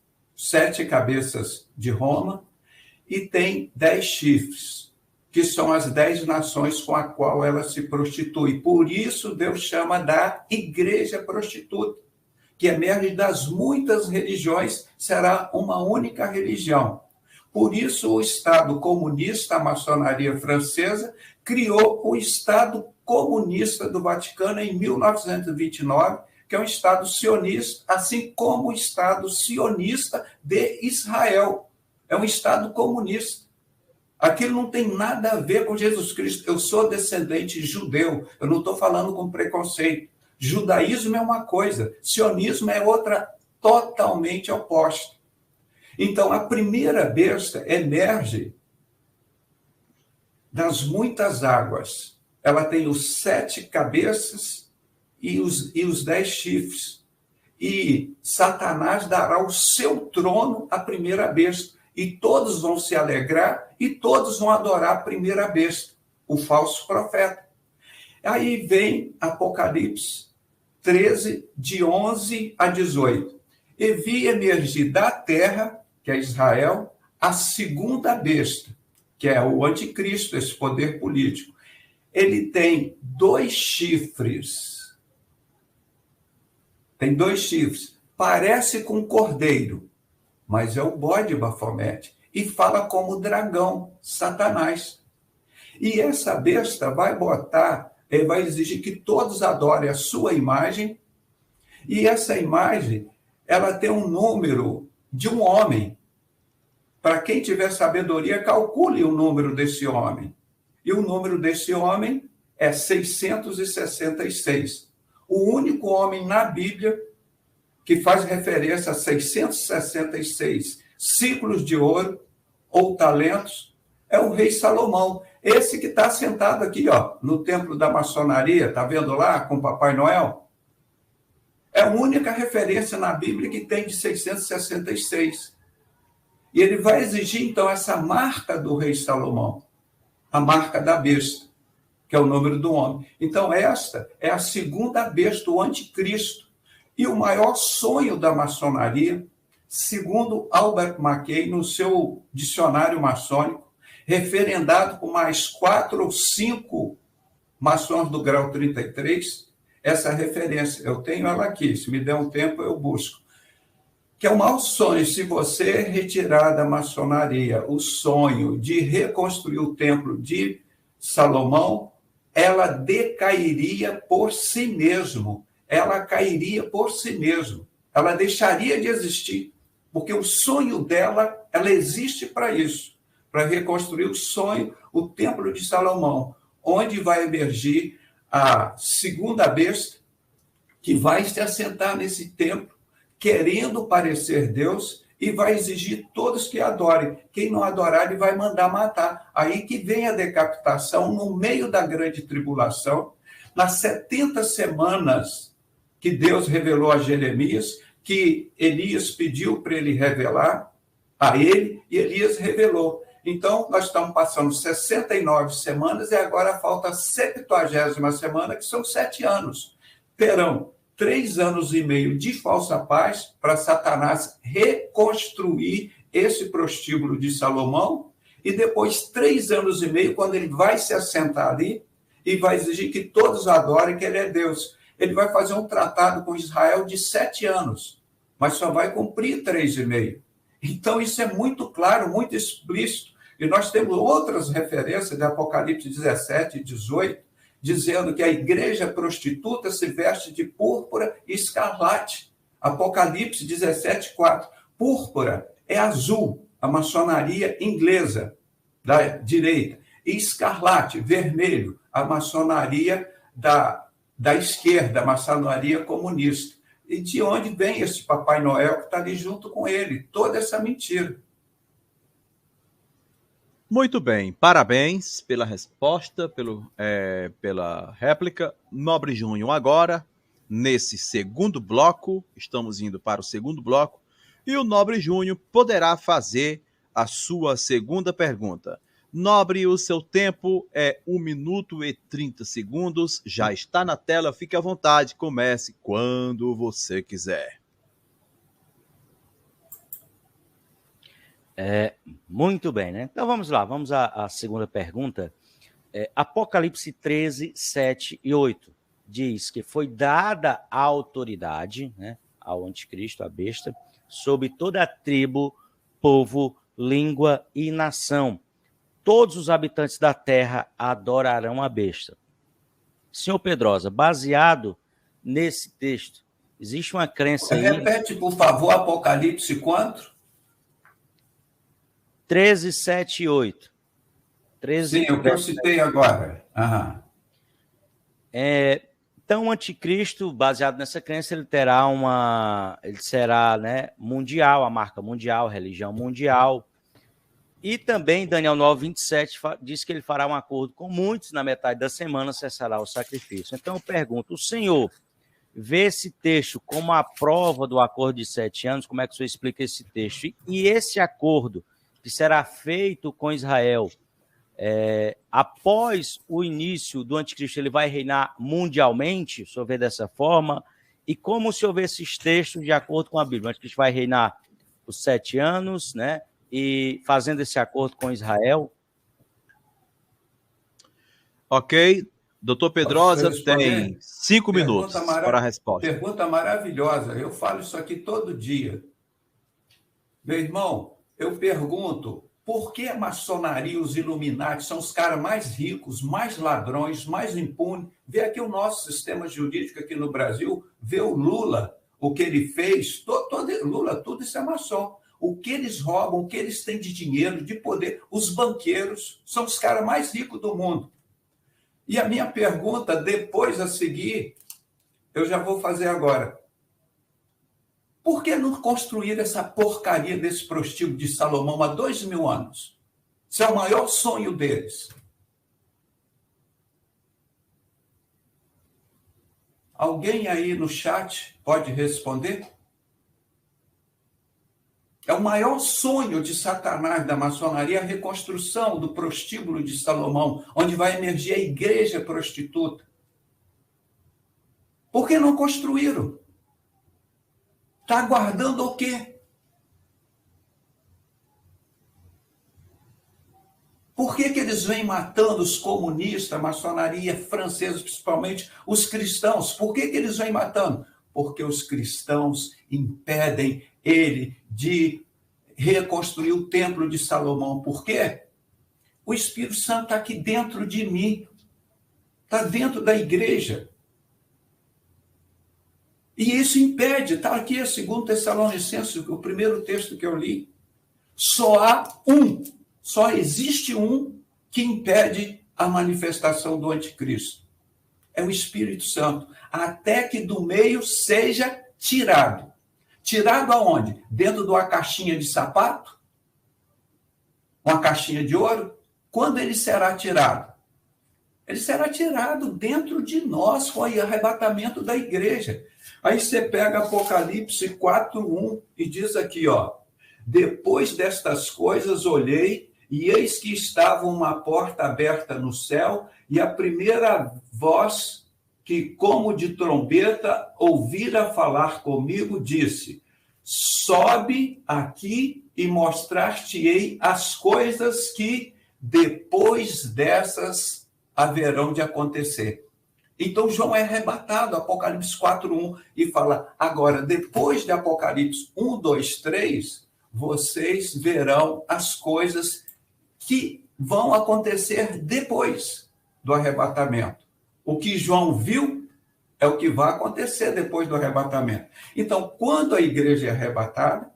de Roma, e tem 10 chifres, que são as 10 nações com a qual ela se prostitui. Por isso Deus chama da igreja prostituta, que emerge das muitas religiões, será uma única religião. Por isso o Estado comunista, a maçonaria francesa, criou o Estado comunista do Vaticano em 1929, que é um Estado sionista, assim como o Estado sionista de Israel. É um Estado comunista. Aquilo não tem nada a ver com Jesus Cristo. Eu sou descendente judeu, eu não estou falando com preconceito. Judaísmo é uma coisa, sionismo é outra totalmente oposta. Então, a primeira besta emerge das muitas águas. Ela tem os 7 cabeças e os 10 chifres. E Satanás dará o seu trono à primeira besta. E todos vão se alegrar e todos vão adorar a primeira besta, o falso profeta. Aí vem Apocalipse 13, de 11 a 18. E vi emergir da terra, que é Israel, a segunda besta, que é o anticristo, esse poder político. Ele tem 2 chifres. Tem 2 chifres. Parece com um cordeiro, mas é o bode Bafomete. E fala como dragão, Satanás. E essa besta vai exigir que todos adorem a sua imagem. E essa imagem, ela tem um número de um homem. Para quem tiver sabedoria, calcule o número desse homem. E o número desse homem é 666. O único homem na Bíblia que faz referência a 666 ciclos de ouro ou talentos é o rei Salomão. Esse que está sentado aqui, no templo da maçonaria, está vendo lá com o Papai Noel? É a única referência na Bíblia que tem de 666. E ele vai exigir, então, essa marca do rei Salomão, a marca da besta, que é o número do homem. Então, esta é a segunda besta, o anticristo. E o maior sonho da maçonaria, segundo Albert Mackay, no seu dicionário maçônico, referendado por mais 4 ou 5 maçons do grau 33, essa referência, eu tenho ela aqui, se me der um tempo eu busco, que é o maior sonho, se você retirar da maçonaria o sonho de reconstruir o templo de Salomão, ela decairia por si mesmo, ela cairia por si mesmo, ela deixaria de existir, porque o sonho dela, ela existe para isso, para reconstruir o sonho, o templo de Salomão, onde vai emergir a segunda besta, que vai se assentar nesse templo, querendo parecer Deus, e vai exigir todos que adorem. Quem não adorar, ele vai mandar matar. Aí que vem a decapitação no meio da grande tribulação, nas 70 semanas que Deus revelou a Jeremias, que Elias pediu para ele revelar a ele, e Elias revelou. Então, nós estamos passando 69 semanas e agora falta a 70ª semana, que são 7 anos. Terão 3 anos e meio de falsa paz para Satanás reconstruir esse prostíbulo de Salomão, e depois 3 anos e meio, quando ele vai se assentar ali e vai exigir que todos adorem que ele é Deus. Ele vai fazer um tratado com Israel de 7 anos, mas só vai cumprir 3,5. Então, isso é muito claro, muito explícito. E nós temos outras referências de Apocalipse 17 e 18, dizendo que a igreja prostituta se veste de púrpura e escarlate. Apocalipse 17, 4. Púrpura é azul, a maçonaria inglesa, da direita. E escarlate, vermelho, a maçonaria da esquerda, a maçonaria comunista. E de onde vem esse Papai Noel que está ali junto com ele? Toda essa mentira. Muito bem, parabéns pela resposta, pela réplica. Nobre Júnior, agora, nesse segundo bloco, estamos indo para o segundo bloco, e o Nobre Júnior poderá fazer a sua segunda pergunta. Nobre, o seu tempo é 1 minuto e 30 segundos, já está na tela, fique à vontade, comece quando você quiser. Muito bem, né? Então vamos lá, vamos à segunda pergunta. Apocalipse 13, 7 e 8 diz que foi dada a autoridade, né, ao anticristo, à besta, sobre toda a tribo, povo, língua e nação. Todos os habitantes da terra adorarão a besta. Senhor Pedrosa, baseado nesse texto, existe uma crença aí... Repete, por favor, Apocalipse quanto? 13, 7 e 8. 13, Sim, o que eu citei agora. Aham. Então, o anticristo, baseado nessa crença, ele será, né, mundial, a marca mundial, a religião mundial. E também, Daniel 9, 27, diz que ele fará um acordo com muitos, na metade da semana cessará o sacrifício. Então, eu pergunto, o senhor vê esse texto como a prova do acordo de 7 anos? Como é que o senhor explica esse texto? E esse acordo que será feito com Israel, após o início do anticristo, ele vai reinar mundialmente? O senhor vê dessa forma? E como o senhor vê esses textos de acordo com a Bíblia? O anticristo vai reinar os 7 anos, né? E fazendo esse acordo com Israel? Ok. Doutor Pedrosa tem 5 minutos para a resposta. Pergunta maravilhosa. Eu falo isso aqui todo dia. Meu irmão, eu pergunto, por que a maçonaria, os Illuminati, são os caras mais ricos, mais ladrões, mais impunes? Vê aqui o nosso sistema jurídico aqui no Brasil, vê o Lula, o que ele fez, Lula, tudo isso é maçom. O que eles roubam, o que eles têm de dinheiro, de poder, os banqueiros são os caras mais ricos do mundo. E a minha pergunta, depois a seguir, eu já vou fazer agora. Por que não construir essa porcaria desse prostíbulo de Salomão há 2.000 anos? Isso é o maior sonho deles. Alguém aí no chat pode responder? É o maior sonho de Satanás, da maçonaria, a reconstrução do prostíbulo de Salomão, onde vai emergir a igreja prostituta. Por que não construíram? Está aguardando o quê? Por que eles vêm matando os comunistas, a maçonaria francesa, principalmente os cristãos? Por que eles vêm matando? Porque os cristãos impedem ele de reconstruir o templo de Salomão. Por quê? O Espírito Santo está aqui dentro de mim, está dentro da igreja. E isso impede, está aqui a 2 Tessalonicenses, o primeiro texto que eu li. Só existe um que impede a manifestação do anticristo. É o Espírito Santo, até que do meio seja tirado. Tirado aonde? Dentro de uma caixinha de sapato? Uma caixinha de ouro? Quando ele será tirado? Ele será tirado dentro de nós com o arrebatamento da igreja. Aí você pega Apocalipse 4:1 e diz aqui, ó: depois destas coisas olhei, e eis que estava uma porta aberta no céu, e a primeira voz que, como de trombeta, ouvira falar comigo, disse: sobe aqui e mostrar-te-ei as coisas que depois dessas haverão de acontecer. Então, João é arrebatado, Apocalipse 4:1, e fala: agora, depois de Apocalipse 1, 2, 3, vocês verão as coisas que vão acontecer depois do arrebatamento. O que João viu é o que vai acontecer depois do arrebatamento. Então, quando a igreja é arrebatada,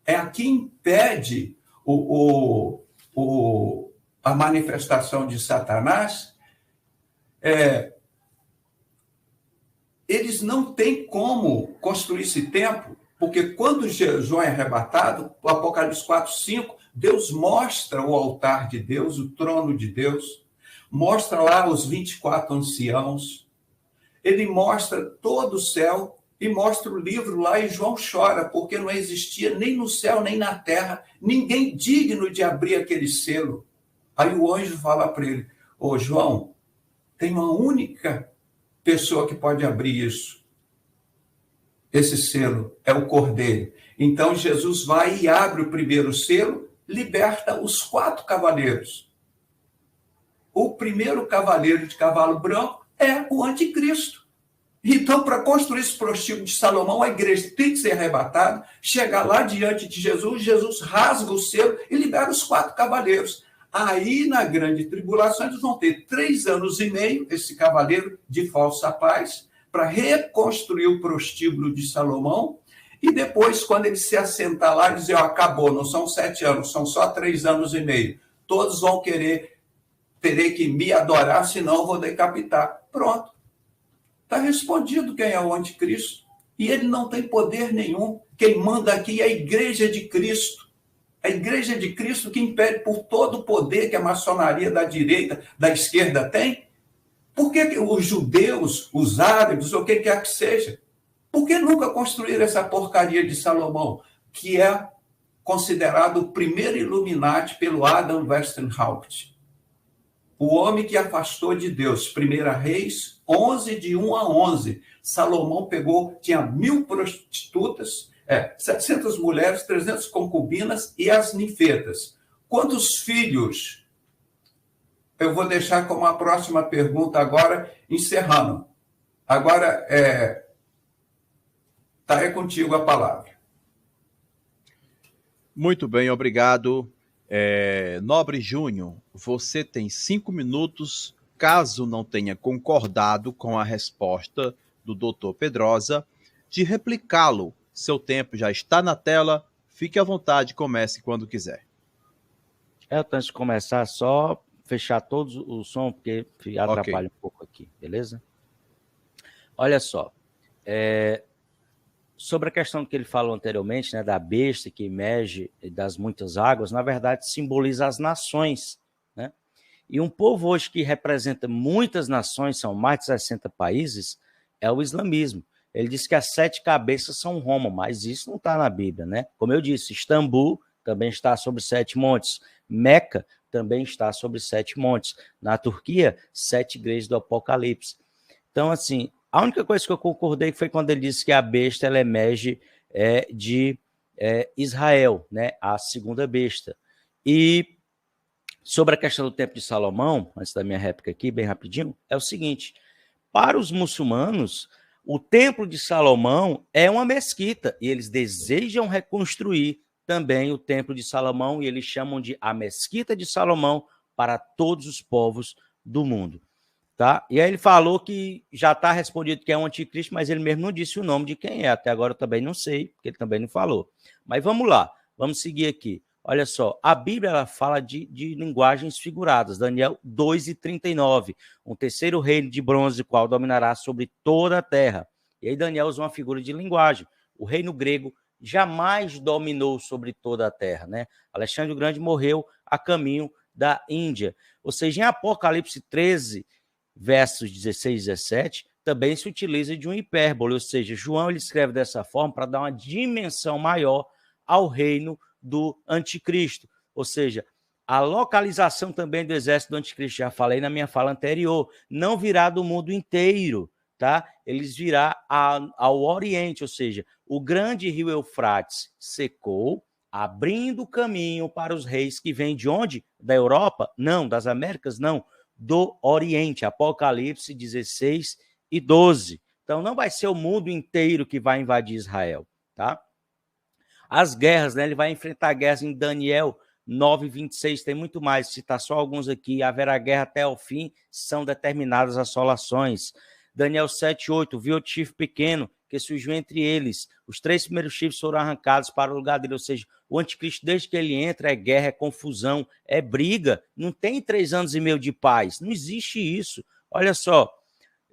é a que impede a manifestação de Satanás. Eles não têm como construir esse templo, porque quando João é arrebatado, o Apocalipse 4:5, Deus mostra o altar de Deus, o trono de Deus, mostra lá os 24 anciãos, ele mostra todo o céu e mostra o livro lá, e João chora, porque não existia nem no céu, nem na terra, ninguém digno de abrir aquele selo. Aí o anjo fala para ele: ô João, tem uma única pessoa que pode abrir isso. Esse selo é o Cordeiro. Então Jesus vai e abre o primeiro selo, liberta os 4 cavaleiros. O primeiro cavaleiro de cavalo branco é o anticristo. Então, para construir esse prostíbulo de Salomão, a igreja tem que ser arrebatada, chegar lá diante de Jesus, Jesus rasga o selo e libera os 4 cavaleiros. Aí, na grande tribulação, eles vão ter 3 anos e meio, esse cavaleiro de falsa paz, para reconstruir o prostíbulo de Salomão, e depois, quando ele se assentar lá, dizer: ó, acabou, não são 7 anos, são só 3 anos e meio. Todos vão terei que me adorar, senão eu vou decapitar. Pronto. Está respondido quem é o anticristo. E ele não tem poder nenhum. Quem manda aqui é a igreja de Cristo. A igreja de Cristo que impede por todo o poder que a maçonaria da direita, da esquerda tem. Por que os judeus, os árabes, ou quem quer que seja, por que nunca construíram essa porcaria de Salomão, que é considerado o primeiro Illuminati pelo Adam Westenhaupt? O homem que afastou de Deus. 1 Reis 11, de 1 a 11. Salomão tinha 1000 prostitutas, 700 mulheres, 300 concubinas e as ninfetas. Quantos filhos? Eu vou deixar como a próxima pergunta agora, encerrando. Agora, é contigo a palavra. Muito bem, obrigado. Nobre Júnior, você tem 5 minutos, caso não tenha concordado com a resposta do Dr. Pedrosa, de replicá-lo. Seu tempo já está na tela, fique à vontade, comece quando quiser. Antes de começar, só fechar todo o som, porque atrapalha um pouco aqui, beleza? Olha só, sobre a questão que ele falou anteriormente, né, da besta que emerge das muitas águas, na verdade simboliza as nações, né? E um povo hoje que representa muitas nações, são mais de 60 países, é o islamismo. Ele diz que as 7 cabeças são Roma, mas isso não está na Bíblia, né? Como eu disse, Istambul também está sobre 7 montes, Meca também está sobre 7 montes, na Turquia, 7 igrejas do Apocalipse. Então, assim, a única coisa que eu concordei foi quando ele disse que a besta ela emerge de Israel, né? A segunda besta. E sobre a questão do Templo de Salomão, antes da minha réplica aqui, bem rapidinho, é o seguinte: para os muçulmanos, o Templo de Salomão é uma mesquita e eles desejam reconstruir também o Templo de Salomão e eles chamam de a Mesquita de Salomão para todos os povos do mundo. Tá? E aí ele falou que já está respondido que é um anticristo, mas ele mesmo não disse o nome de quem é. Até agora eu também não sei, porque ele também não falou. Mas vamos lá, vamos seguir aqui. Olha só, a Bíblia ela fala de linguagens figuradas. Daniel 2:39. Um terceiro reino de bronze, qual dominará sobre toda a terra. E aí Daniel usa uma figura de linguagem. O reino grego jamais dominou sobre toda a terra, né? Alexandre o Grande morreu a caminho da Índia. Ou seja, em Apocalipse 13, versos 16 e 17, também se utiliza de uma hipérbole, ou seja, João ele escreve dessa forma para dar uma dimensão maior ao reino do anticristo, ou seja, a localização também do exército do anticristo, já falei na minha fala anterior, não virá do mundo inteiro, tá? Eles virá ao Oriente, ou seja, o grande rio Eufrates secou, abrindo caminho para os reis que vêm de onde? Da Europa? Não, das Américas? Não, do Oriente. Apocalipse 16 e 12. Então, não vai ser o mundo inteiro que vai invadir Israel, tá? As guerras, né? Ele vai enfrentar guerras em Daniel 9:26, tem muito mais, citar só alguns aqui. Haverá guerra até o fim, são determinadas assolações. Daniel 7:8, viu o chifre pequeno que surgiu entre eles. Os 3 primeiros chifres foram arrancados para o lugar dele, ou seja, o anticristo, desde que ele entra, é guerra, é confusão, é briga. Não tem 3 anos e meio de paz, não existe isso. Olha só,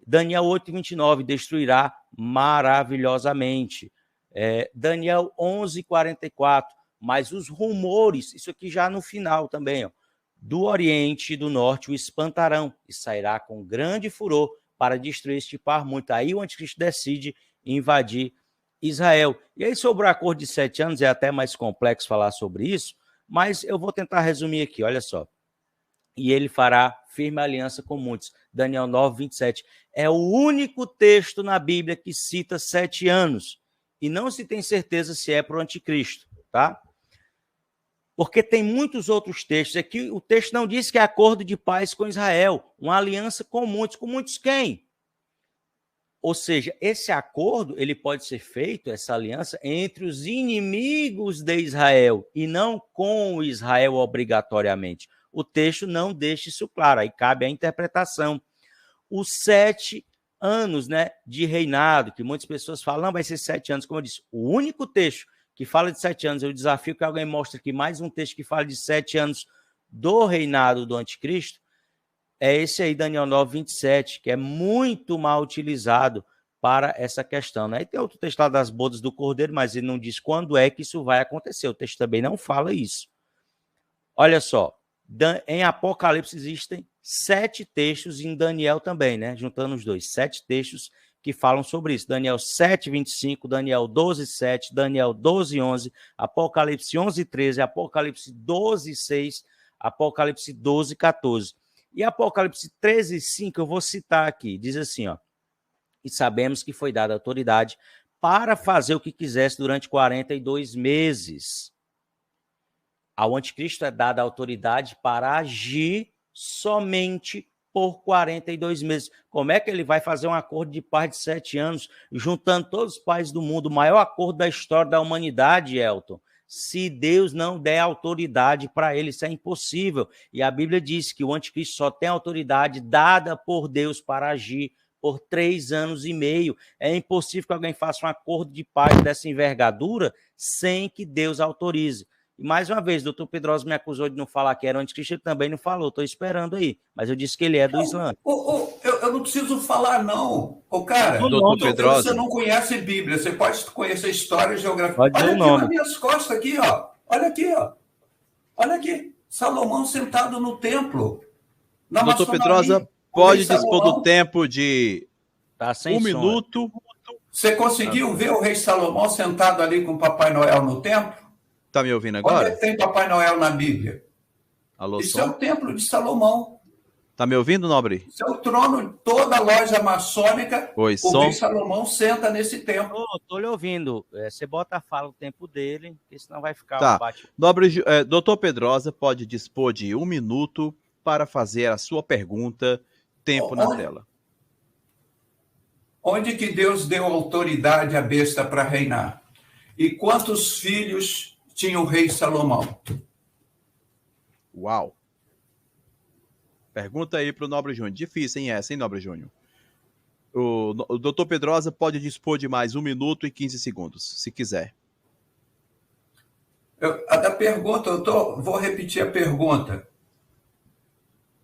Daniel 8:29, destruirá maravilhosamente. Daniel 11:44, mas os rumores, isso aqui já no final também, ó, do Oriente e do Norte o espantarão e sairá com grande furor para destruir e estipar muito. Aí o anticristo decide invadir Israel. E aí sobre o acordo de 7 anos, é até mais complexo falar sobre isso, mas eu vou tentar resumir aqui, olha só. E ele fará firme aliança com muitos. Daniel 9:27. É o único texto na Bíblia que cita 7 anos. E não se tem certeza se é para o anticristo, tá? Porque tem muitos outros textos aqui. O texto não diz que é acordo de paz com Israel, uma aliança com muitos quem? Ou seja, esse acordo ele pode ser feito, essa aliança, entre os inimigos de Israel e não com Israel obrigatoriamente. O texto não deixa isso claro, aí cabe a interpretação. Os 7 anos, né, de reinado, que muitas pessoas falam, não, vai ser 7 anos, como eu disse, o único texto que fala de 7 anos, eu desafio que alguém mostre aqui mais um texto que fala de 7 anos do reinado do anticristo, é esse aí, Daniel 9:27, que é muito mal utilizado para essa questão, né? E tem outro texto lá das bodas do Cordeiro, mas ele não diz quando é que isso vai acontecer, o texto também não fala isso. Olha só, em Apocalipse existem 7 textos, em Daniel também, né? Juntando os dois, 7 textos que falam sobre isso. Daniel 7:25, Daniel 12:7, Daniel 12:11, Apocalipse 11:13, Apocalipse 12:6, Apocalipse 12:14. E Apocalipse 13:5, eu vou citar aqui, diz assim, ó, e sabemos que foi dada autoridade para fazer o que quisesse durante 42 meses. Ao anticristo é dada a autoridade para agir somente por 42 meses. Como é que ele vai fazer um acordo de paz de 7 anos, juntando todos os países do mundo, o maior acordo da história da humanidade, Elton? Se Deus não der autoridade para ele, isso é impossível. E a Bíblia diz que o anticristo só tem autoridade dada por Deus para agir por 3 anos e meio. É impossível que alguém faça um acordo de paz dessa envergadura sem que Deus autorize. E mais uma vez, o doutor Pedrosa me acusou de não falar que era o anticristo, ele também não falou, estou esperando aí. Mas eu disse que ele é do Islã. Eu não preciso falar, não. Cara, doutor Pedrosa, você não conhece Bíblia, você pode conhecer história e geografia. Pode Olha dizer aqui o nome. nas minhas costas, aqui, ó. Olha aqui, ó. Olha aqui. Salomão sentado no templo. Doutor Pedrosa, pode dispor do tempo de tá sem 1 minuto. Você conseguiu ver o rei Salomão sentado ali com o Papai Noel no templo? Tá me ouvindo agora? Onde é que tem Papai Noel na Bíblia? Alô, Isso é o templo de Salomão. Tá me ouvindo, nobre? Isso é o trono de toda a loja maçônica. Oi, o rei Salomão senta nesse templo. Estou lhe ouvindo. Você bota a fala o tempo dele, porque senão vai ficar tá. um bate. Nobre, doutor Pedrosa pode dispor de 1 minuto para fazer a sua pergunta. Tempo na tela. Onde que Deus deu autoridade à besta para reinar? E quantos filhos tinha o rei Salomão? Uau! Pergunta aí para o Nobre Júnior. Difícil, hein, essa, hein, Nobre Júnior? O doutor Pedrosa pode dispor de mais 1 minuto e 15 segundos, se quiser. A pergunta, vou repetir a pergunta.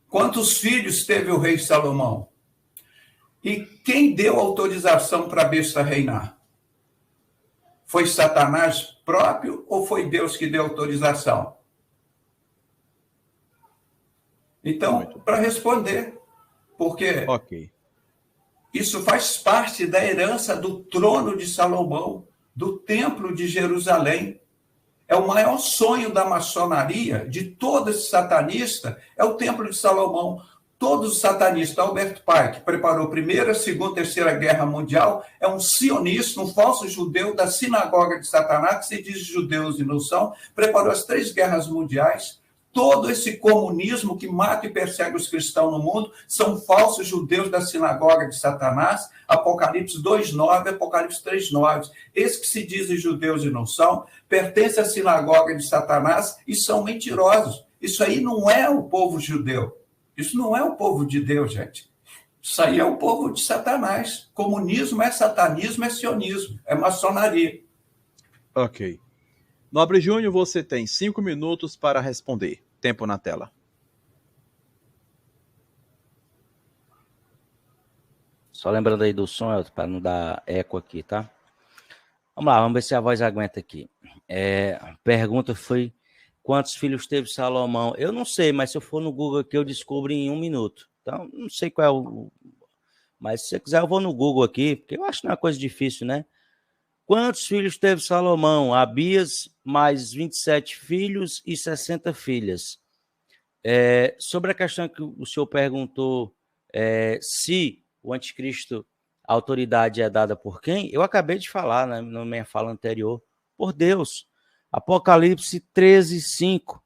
Quantos filhos teve o rei Salomão? E quem deu autorização para a besta reinar? Foi Satanás próprio ou foi Deus que deu autorização? Então, para responder, porque Ok. isso faz parte da herança do trono de Salomão, do templo de Jerusalém. É o maior sonho da maçonaria, de todo esse satanista, é o templo de Salomão. Todos os satanistas, Albert Pike, preparou a Primeira, Segunda, Terceira Guerra Mundial, é um sionista, um falso judeu da sinagoga de Satanás, que se diz judeus e não são, preparou as 3 guerras mundiais. Todo esse comunismo que mata e persegue os cristãos no mundo são falsos judeus da sinagoga de Satanás, Apocalipse 2:9, Apocalipse 3:9. Esses que se dizem judeus e não são, pertencem à sinagoga de Satanás e são mentirosos. Isso aí não é o povo judeu. Isso não é o povo de Deus, gente. Isso aí é o povo de Satanás. Comunismo é satanismo, é sionismo, é maçonaria. Ok. Nobre Júnior, você tem 5 minutos para responder. Tempo na tela. Só lembrando aí do som, para não dar eco aqui, tá? Vamos lá, vamos ver se a voz aguenta aqui. A pergunta foi: quantos filhos teve Salomão? Eu não sei, mas se eu for no Google aqui, eu descubro em 1 minuto. Então, não sei qual é o... Mas se você quiser, eu vou no Google aqui, porque eu acho que não é uma coisa difícil, né? Quantos filhos teve Salomão? Abias, mais 27 filhos e 60 filhas. Sobre a questão que o senhor perguntou, se o anticristo, a autoridade é dada por quem? Eu acabei de falar, né, na minha fala anterior, por Deus. Apocalipse 13:5.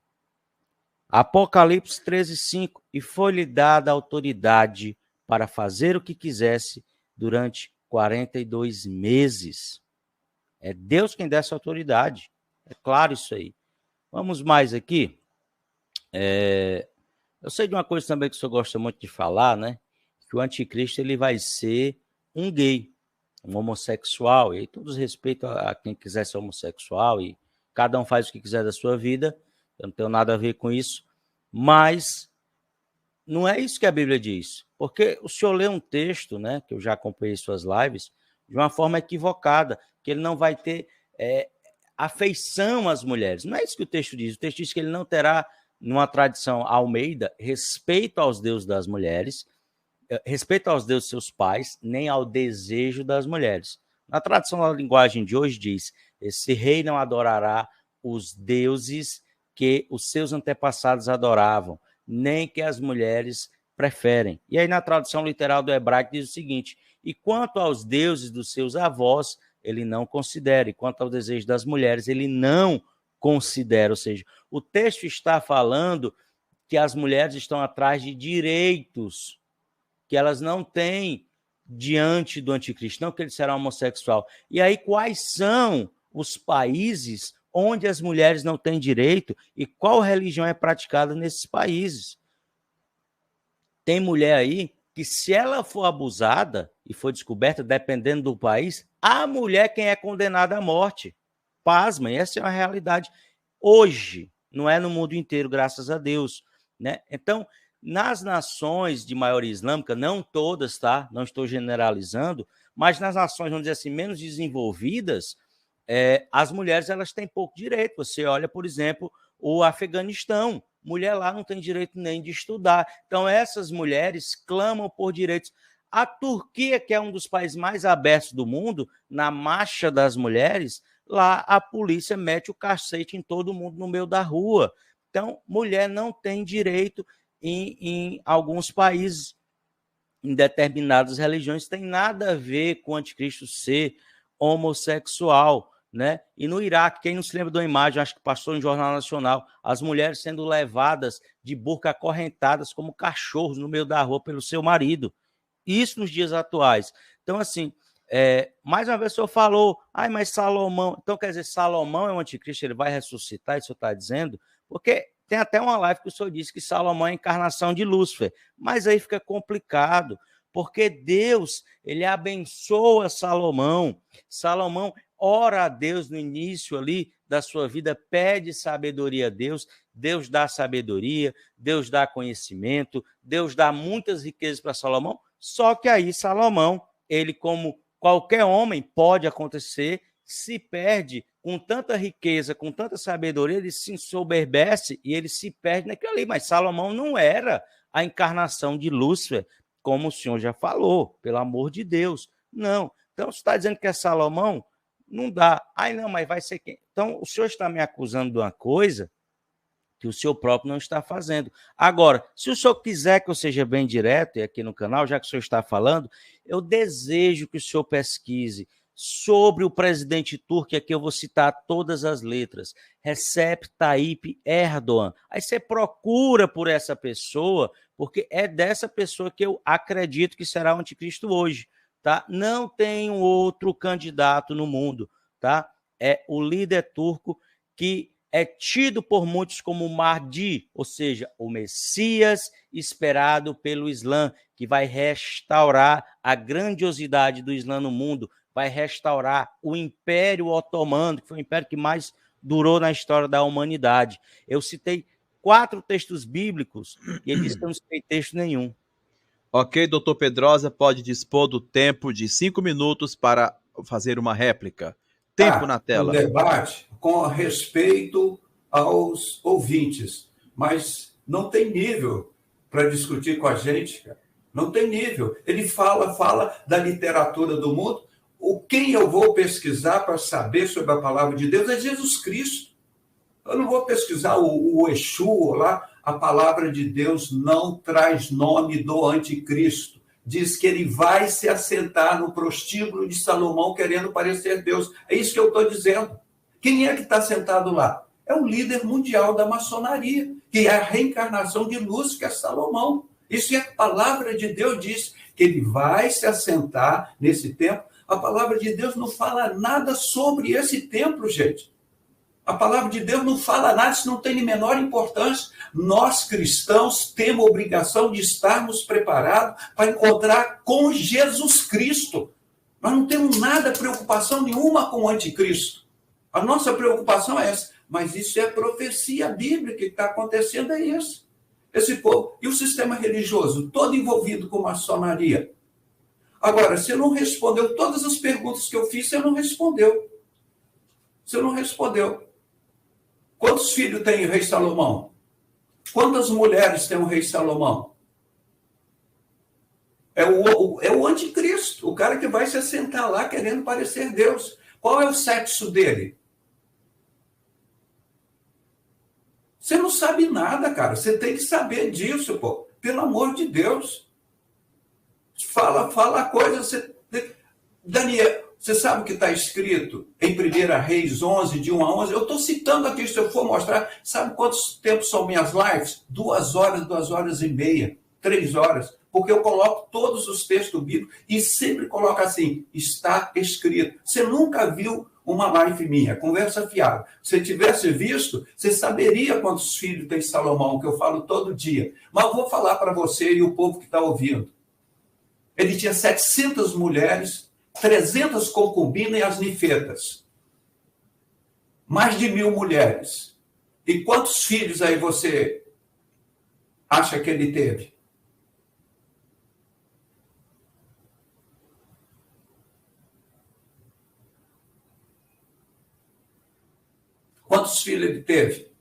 Apocalipse 13:5. E foi-lhe dada a autoridade para fazer o que quisesse durante 42 meses. É Deus quem dá essa autoridade. É claro isso aí. Vamos mais aqui. Eu sei de uma coisa também que o senhor gosta muito de falar, né? Que o anticristo ele vai ser um gay, um homossexual. E aí todos respeitam a quem quiser ser homossexual e cada um faz o que quiser da sua vida. Eu não tenho nada a ver com isso. Mas não é isso que a Bíblia diz. Porque o senhor lê um texto, né? Que eu já acompanhei suas lives, de uma forma equivocada, que ele não vai ter afeição às mulheres. Não é isso que o texto diz. O texto diz que ele não terá, numa tradição Almeida, respeito aos deuses das mulheres, respeito aos deuses de seus pais, nem ao desejo das mulheres. Na tradição da linguagem de hoje diz: esse rei não adorará os deuses que os seus antepassados adoravam, nem que as mulheres preferem. E aí na tradução literal do hebraico diz o seguinte: e quanto aos deuses dos seus avós, ele não considera, e quanto ao desejo das mulheres, ele não considera. Ou seja, o texto está falando que as mulheres estão atrás de direitos que elas não têm diante do anticristo, não que ele será homossexual. E aí, quais são os países onde as mulheres não têm direito e qual religião é praticada nesses países? Tem mulher aí que, se ela for abusada e for descoberta, dependendo do país, a mulher quem é condenada à morte. Pasmem, essa é uma realidade hoje, não é no mundo inteiro, graças a Deus, né? Então, nas nações de maioria islâmica, não todas, tá? Não estou generalizando, mas nas nações, vamos dizer assim, menos desenvolvidas, as mulheres elas têm pouco direito. Você olha, por exemplo, o Afeganistão, mulher lá não tem direito nem de estudar. Então, essas mulheres clamam por direitos. A Turquia, que é um dos países mais abertos do mundo, na marcha das mulheres, lá a polícia mete o cacete em todo mundo no meio da rua. Então, mulher não tem direito em alguns países, em determinadas religiões. Tem nada a ver com o anticristo ser homossexual, né? E no Iraque, quem não se lembra de uma imagem, acho que passou no Jornal Nacional, as mulheres sendo levadas de burca acorrentadas como cachorros no meio da rua pelo seu marido. Isso nos dias atuais. Então, assim, mais uma vez o senhor falou, mas Salomão, então quer dizer, Salomão é um anticristo, ele vai ressuscitar, isso o senhor está dizendo? Porque tem até uma live que o senhor disse que Salomão é a encarnação de Lúcifer, mas aí fica complicado, porque Deus, ele abençoa Salomão. Salomão ora a Deus no início ali da sua vida, pede sabedoria a Deus, Deus dá sabedoria, Deus dá conhecimento, Deus dá muitas riquezas para Salomão, só que aí Salomão, ele como qualquer homem, pode acontecer, se perde com tanta riqueza, com tanta sabedoria, ele se ensoberbece e ele se perde naquilo ali. Mas Salomão não era a encarnação de Lúcifer, como o senhor já falou, pelo amor de Deus. Não. Então, você está dizendo que é Salomão? Não dá. Ai, não, mas vai ser quem? Então, o senhor está me acusando de uma coisa que o senhor próprio não está fazendo. Agora, se o senhor quiser que eu seja bem direto, e aqui no canal, já que o senhor está falando, eu desejo que o senhor pesquise sobre o presidente turco, aqui eu vou citar todas as letras, Recep Tayyip Erdogan. Aí você procura por essa pessoa, porque é dessa pessoa que eu acredito que será o anticristo hoje, tá? Não tem um outro candidato no mundo, tá? É o líder turco que é tido por muitos como Mahdi, ou seja, o Messias esperado pelo Islã, que vai restaurar a grandiosidade do Islã no mundo, vai restaurar o Império Otomano, que foi o império que mais durou na história da humanidade. Eu citei 4 textos bíblicos e ele disse que eu não citei texto nenhum. Ok, doutor Pedrosa, pode dispor do tempo de 5 minutos para fazer uma réplica. Tempo na tela. O debate com respeito aos ouvintes, mas não tem nível para discutir com a gente, cara. Não tem nível. Ele fala da literatura do mundo. Quem eu vou pesquisar para saber sobre a palavra de Deus é Jesus Cristo. Eu não vou pesquisar o Exu lá. A palavra de Deus não traz nome do anticristo. Diz que ele vai se assentar no prostíbulo de Salomão querendo parecer Deus. É isso que eu estou dizendo. Quem é que está sentado lá? É o líder mundial da maçonaria, que é a reencarnação de Lúcifer, que é Salomão. Isso é a palavra de Deus diz, que ele vai se assentar nesse templo. A palavra de Deus não fala nada sobre esse templo, gente. A palavra de Deus não fala nada, isso não tem nem menor importância. Nós, cristãos, temos a obrigação de estarmos preparados para encontrar com Jesus Cristo. Nós não temos nada, preocupação nenhuma com o anticristo. A nossa preocupação é essa. Mas isso é profecia bíblica, que está acontecendo é isso. Esse povo. E o sistema religioso, todo envolvido com maçonaria. Agora, você não respondeu todas as perguntas que eu fiz, você não respondeu. Você não respondeu. Quantos filhos tem o rei Salomão? Quantas mulheres tem o rei Salomão? É o anticristo, o cara que vai se assentar lá querendo parecer Deus. Qual é o sexo dele? Você não sabe nada, cara. Você tem que saber disso, pô. Pelo amor de Deus. Fala a coisa. Daniel, você sabe o que está escrito em 1 Reis 11, de 1 a 11? Eu estou citando aqui, se eu for mostrar. Sabe quantos tempos são minhas lives? 2 horas, 2 horas e meia, 3 horas. Porque eu coloco todos os textos bíblicos e sempre coloco assim, está escrito. Você nunca viu uma live minha, conversa fiada. Se tivesse visto, você saberia quantos filhos tem Salomão, que eu falo todo dia. Mas eu vou falar para você e o povo que está ouvindo. Ele tinha 700 mulheres, 300 concubinas e as nifetas. Mais de 1000 mulheres. E quantos filhos aí você acha que ele teve? Quantos filhos ele teve?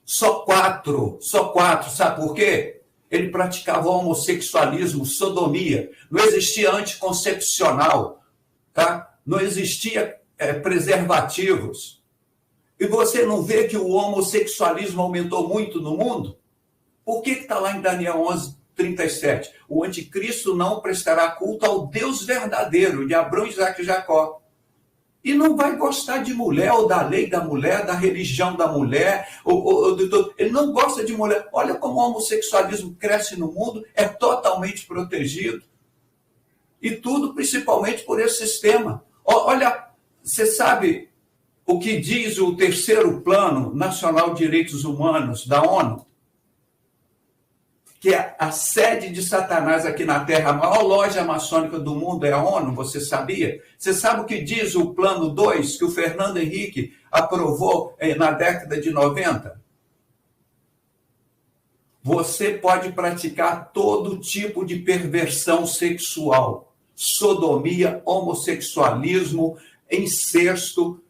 Só 4. Sabe por quê? Ele praticava homossexualismo, sodomia. Não existia anticoncepcional, tá? Não existia preservativos. E você não vê que o homossexualismo aumentou muito no mundo? Por que está lá em Daniel 11, 37? O anticristo não prestará culto ao Deus verdadeiro, de Abraão, Isaac e Jacó. E não vai gostar de mulher, ou da lei da mulher, da religião da mulher. Ele não gosta de mulher. Olha como o homossexualismo cresce no mundo, é totalmente protegido. E tudo principalmente por esse sistema. Olha, você sabe o que diz o 3º Plano Nacional de Direitos Humanos da ONU? Que é a sede de Satanás aqui na Terra, a maior loja maçônica do mundo é a ONU, você sabia? Você sabe o que diz o Plano 2, que o Fernando Henrique aprovou na década de 90? Você pode praticar todo tipo de perversão sexual, sodomia, homossexualismo, incesto,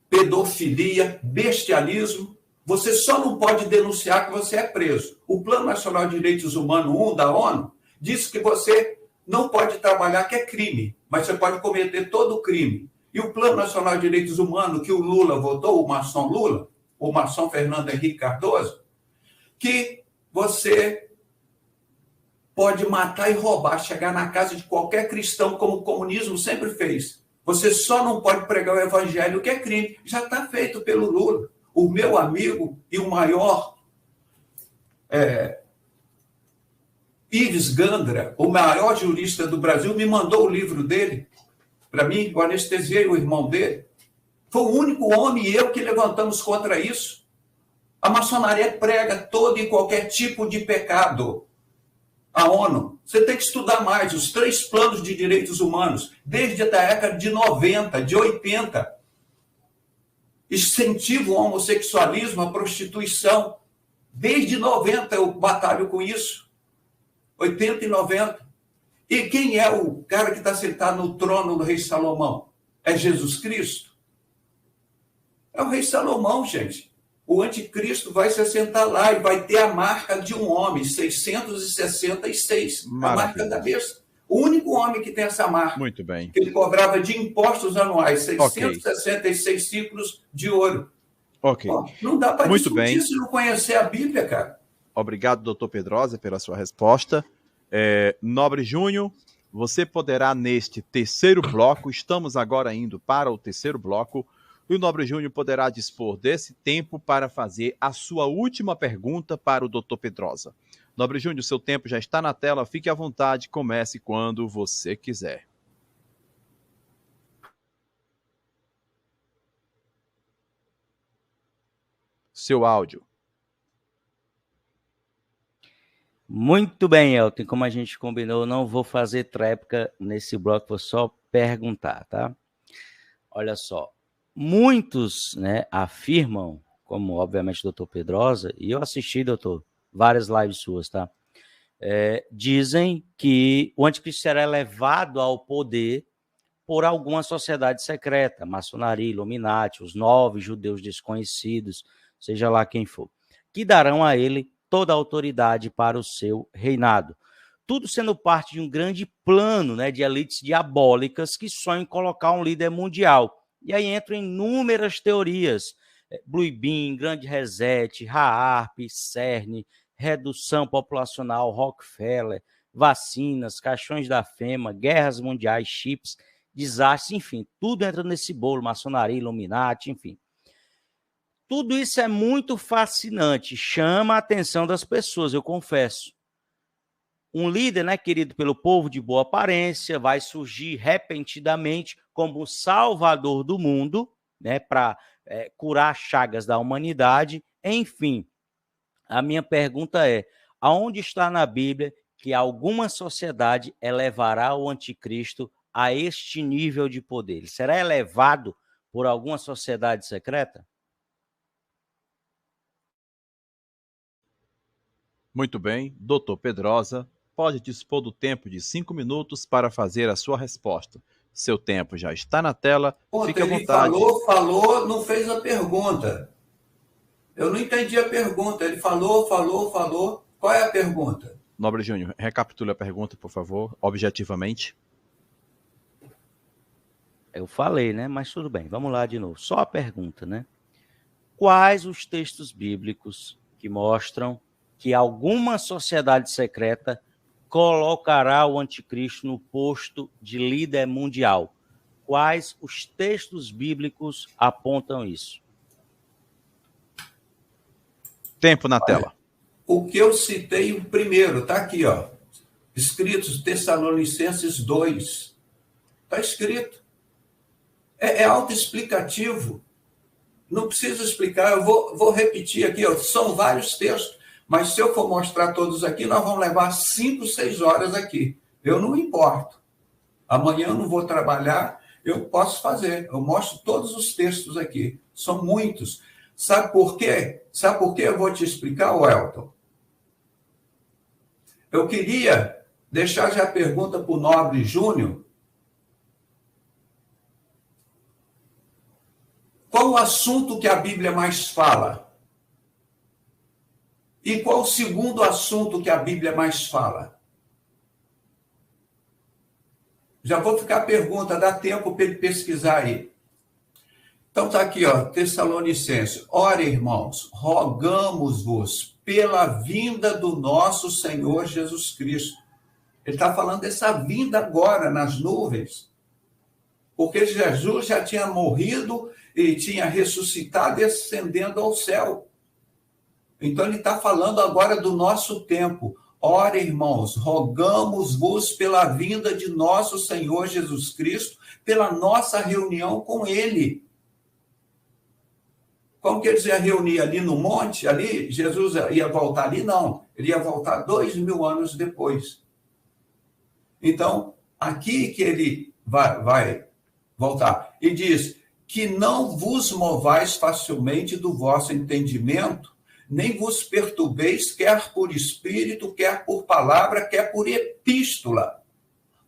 pedofilia, bestialismo. Você só não pode denunciar que você é preso. O Plano Nacional de Direitos Humanos 1 da ONU diz que você não pode trabalhar, que é crime, mas você pode cometer todo o crime. E o Plano Nacional de Direitos Humanos, que o Lula votou, o maçom Lula, o maçom Fernando Henrique Cardoso, que você pode matar e roubar, chegar na casa de qualquer cristão, como o comunismo sempre fez. Você só não pode pregar o evangelho, que é crime. Já está feito pelo Lula. O meu amigo e o maior Ives Gandra, o maior jurista do Brasil, me mandou o livro dele para mim, eu anestesiei o irmão dele. Foi o único homem e eu que levantamos contra isso. A maçonaria prega todo e qualquer tipo de pecado. A ONU, você tem que estudar mais os 3 planos de direitos humanos, desde a década de 90, de 80. Incentivo ao homossexualismo, à prostituição. Desde 90 eu batalho com isso. 80 e 90. E quem é o cara que está sentado no trono do rei Salomão? É Jesus Cristo? É o rei Salomão, gente. O anticristo vai se assentar lá e vai ter a marca de um homem, 666. A marca da besta. O único homem que tem essa marca. Muito bem. Que ele cobrava de impostos anuais, 666 ciclos de ouro. Ok. Pô, não dá para discutir se não conhecer a Bíblia, cara. Obrigado, doutor Pedrosa, pela sua resposta. Nobre Júnior, você poderá neste terceiro bloco, estamos agora indo para o terceiro bloco, e o Nobre Júnior poderá dispor desse tempo para fazer a sua última pergunta para o doutor Pedrosa. Nobre Júnior, seu tempo já está na tela, fique à vontade, comece quando você quiser. Seu áudio. Muito bem, Elton. Como a gente combinou, não vou fazer tréplica nesse bloco, vou só perguntar, tá? Olha só, muitos, né, afirmam, como obviamente o doutor Pedrosa, e eu assisti, doutor, várias lives suas, tá? Dizem que o anticristo será levado ao poder por alguma sociedade secreta, maçonaria, Illuminati, os 9 judeus desconhecidos, seja lá quem for, que darão a ele toda a autoridade para o seu reinado. Tudo sendo parte de um grande plano, né, de elites diabólicas que sonham em colocar um líder mundial. E aí entram inúmeras teorias, Blue Beam, Grande Reset, HAARP, CERN, redução populacional, Rockefeller, vacinas, caixões da FEMA, guerras mundiais, chips, desastres, enfim, tudo entra nesse bolo, maçonaria, Illuminati, enfim. Tudo isso é muito fascinante, chama a atenção das pessoas, eu confesso. Um líder, né, querido pelo povo, de boa aparência, vai surgir repentinamente como o salvador do mundo, né, para curar chagas da humanidade. Enfim, a minha pergunta é, aonde está na Bíblia que alguma sociedade elevará o anticristo a este nível de poder? Ele será elevado por alguma sociedade secreta? Muito bem, doutor Pedrosa, pode dispor do tempo de 5 minutos para fazer a sua resposta. Seu tempo já está na tela, fique à vontade. Ele falou, não fez a pergunta. Eu não entendi a pergunta. Ele falou. Qual é a pergunta? Nobre Júnior, recapitule a pergunta, por favor, objetivamente. Eu falei, né? Mas tudo bem, vamos lá de novo. Só a pergunta, né? Quais os textos bíblicos que mostram que alguma sociedade secreta colocará o anticristo no posto de líder mundial? Quais os textos bíblicos apontam isso? Tempo na tela. O que eu citei o primeiro, está aqui, ó. Escritos Tessalonicenses 2. Está escrito. É autoexplicativo. Não precisa explicar, eu vou repetir aqui, ó. São vários textos. Mas se eu for mostrar todos aqui, nós vamos levar 5, 6 horas aqui. Eu não importo. Amanhã eu não vou trabalhar, eu posso fazer. Eu mostro todos os textos aqui. São muitos. Sabe por quê? Sabe por quê? Eu vou te explicar, Welton. Eu queria deixar já a pergunta para o Nobre Júnior. Qual o assunto que a Bíblia mais fala? E qual o segundo assunto que a Bíblia mais fala? Já vou ficar a pergunta, dá tempo para ele pesquisar aí. Então está aqui, ó, Tessalonicenses. Ora, irmãos, rogamos-vos pela vinda do nosso Senhor Jesus Cristo. Ele está falando dessa vinda agora nas nuvens. Porque Jesus já tinha morrido e tinha ressuscitado e ascendendo ao céu. Então ele está falando agora do nosso tempo. Ora, irmãos, rogamos-vos pela vinda de nosso Senhor Jesus Cristo, pela nossa reunião com ele. Como que eles iam reunir ali no monte? Ali, Jesus ia voltar ali? Não. Ele ia voltar 2000 anos depois. Então, aqui que ele vai voltar. E diz que não vos movais facilmente do vosso entendimento, nem vos perturbeis, quer por espírito, quer por palavra, quer por epístola,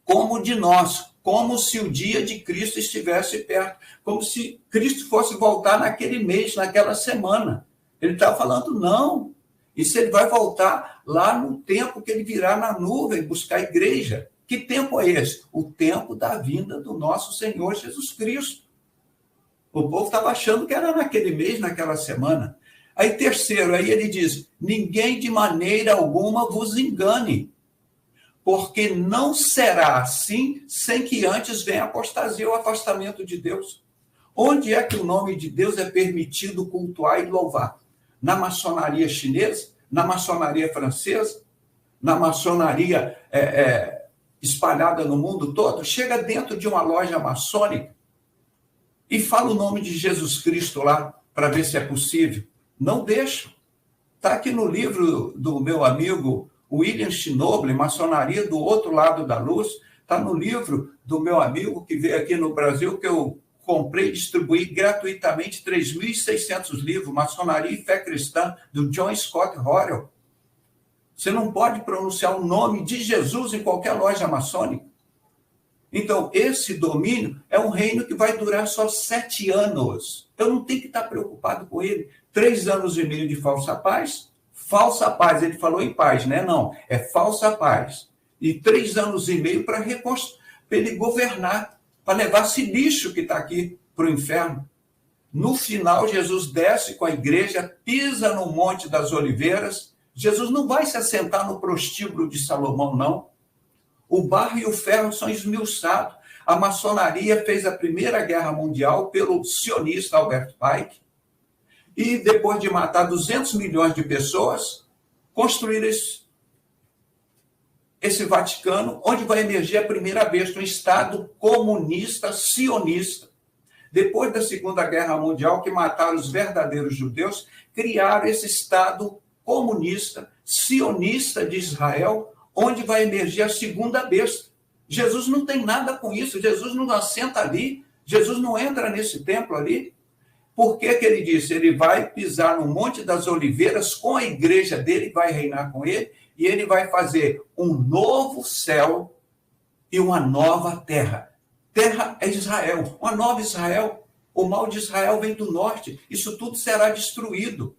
como de nós, como se o dia de Cristo estivesse perto, como se Cristo fosse voltar naquele mês, naquela semana. Ele está falando, não, isso ele vai voltar lá no tempo que ele virá na nuvem buscar a igreja. Que tempo é esse? O tempo da vinda do nosso Senhor Jesus Cristo. O povo estava achando que era naquele mês, naquela semana. Aí terceiro, aí ele diz, ninguém de maneira alguma vos engane, porque não será assim sem que antes venha a apostasia, o afastamento de Deus. Onde é que o nome de Deus é permitido cultuar e louvar? Na maçonaria chinesa? Na maçonaria francesa? Na maçonaria espalhada no mundo todo? Chega dentro de uma loja maçônica e fala o nome de Jesus Cristo lá, para ver se é possível. Não deixa. Está aqui no livro do meu amigo William Schnoble, Maçonaria do Outro Lado da Luz. Está no livro do meu amigo que veio aqui no Brasil, que eu comprei e distribuí gratuitamente 3.600 livros, Maçonaria e Fé Cristã, do John Scott Horrell. Você não pode pronunciar o nome de Jesus em qualquer loja maçônica. Então, esse domínio é um reino que vai durar só 7 anos. Eu não tenho que estar preocupado com ele. 3 anos e meio de falsa paz. Falsa paz, ele falou em paz, né? Não, é falsa paz. E 3 anos e meio para ele governar, para levar esse lixo que está aqui para o inferno. No final, Jesus desce com a igreja, pisa no Monte das Oliveiras. Jesus não vai se assentar no prostíbulo de Salomão, não. O barro e o ferro são esmiuçados. A maçonaria fez a Primeira Guerra Mundial pelo sionista Albert Pike. E depois de matar 200 milhões de pessoas, construíram esse Vaticano, onde vai emergir a primeira vez um Estado comunista, sionista. Depois da Segunda Guerra Mundial, que mataram os verdadeiros judeus, criaram esse Estado comunista, sionista de Israel, onde vai emergir a segunda besta. Jesus não tem nada com isso, Jesus não assenta ali, Jesus não entra nesse templo ali. Por que que ele disse? Ele vai pisar no Monte das Oliveiras com a igreja dele, vai reinar com ele, e ele vai fazer um novo céu e uma nova terra. Terra é Israel, uma nova Israel. O mal de Israel vem do norte, isso tudo será destruído.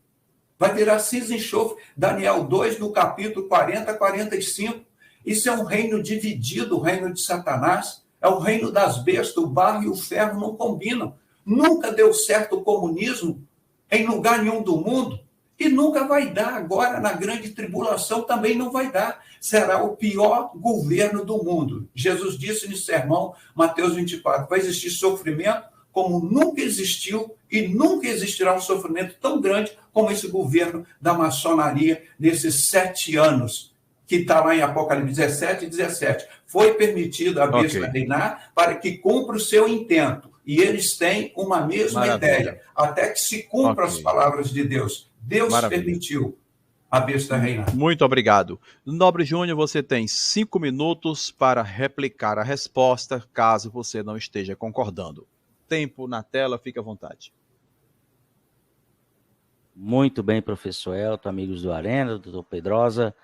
Vai virar cinza e enxofre. Daniel 2, no capítulo 40 a 45. Isso é um reino dividido, o reino de Satanás. É o reino das bestas. O barro e o ferro não combinam. Nunca deu certo o comunismo em lugar nenhum do mundo. E nunca vai dar agora, na grande tribulação, também não vai dar. Será o pior governo do mundo. Jesus disse no sermão, Mateus 24, vai existir sofrimento como nunca existiu e nunca existirá um sofrimento tão grande como esse governo da maçonaria nesses 7 anos, que está lá em Apocalipse 17 e 17. Foi permitido a besta reinar para que cumpra o seu intento. E eles têm uma mesma ideia, até que se cumpram as palavras de Deus. Deus permitiu a besta reinar. Muito obrigado. Nobre Júnior, você tem 5 minutos para replicar a resposta, caso você não esteja concordando. Tempo na tela, fique à vontade. Muito bem, professor Elton, amigos do Arena, doutor Pedrosa.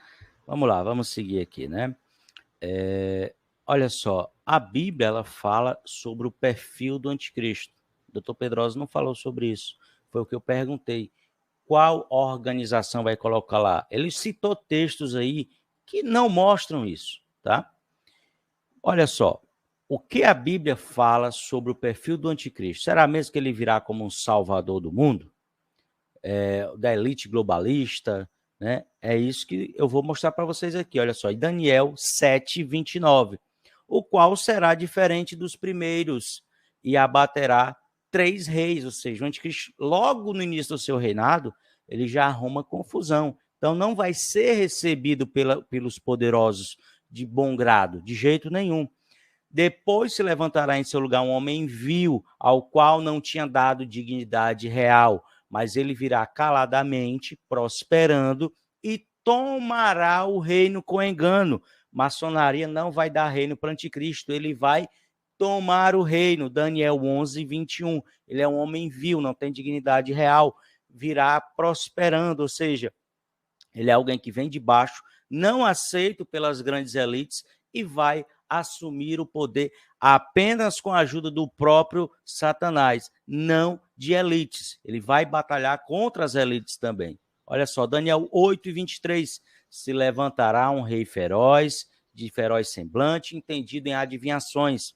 Vamos lá, vamos seguir aqui, né? Olha só, a Bíblia, ela fala sobre o perfil do anticristo. O doutor Pedrosa não falou sobre isso, foi o que eu perguntei. qual organização vai colocar lá? Ele citou textos aí que não mostram isso, tá? Olha só, o que a Bíblia fala sobre o perfil do anticristo? Será mesmo que ele virá como um salvador do mundo? Da elite globalista, né? É isso que eu vou mostrar para vocês aqui, olha só, em Daniel 7:29, o qual será diferente dos primeiros e abaterá 3 reis, ou seja, o anticristo, logo no início do seu reinado, ele já arruma confusão. Então, não vai ser recebido pelos poderosos de bom grado, de jeito nenhum. Depois se levantará em seu lugar um homem vil, ao qual não tinha dado dignidade real, mas ele virá caladamente, prosperando, e tomará o reino com engano. Maçonaria não vai dar reino para o anticristo, ele vai tomar o reino. Daniel 11:21. Ele é um homem vil, não tem dignidade real, virá prosperando, ou seja, ele é alguém que vem de baixo, não aceito pelas grandes elites e vai assumir o poder apenas com a ajuda do próprio Satanás, não de elites. Ele vai batalhar contra as elites também. Olha só, Daniel 8:23. Se levantará um rei feroz, de feroz semblante, entendido em adivinhações.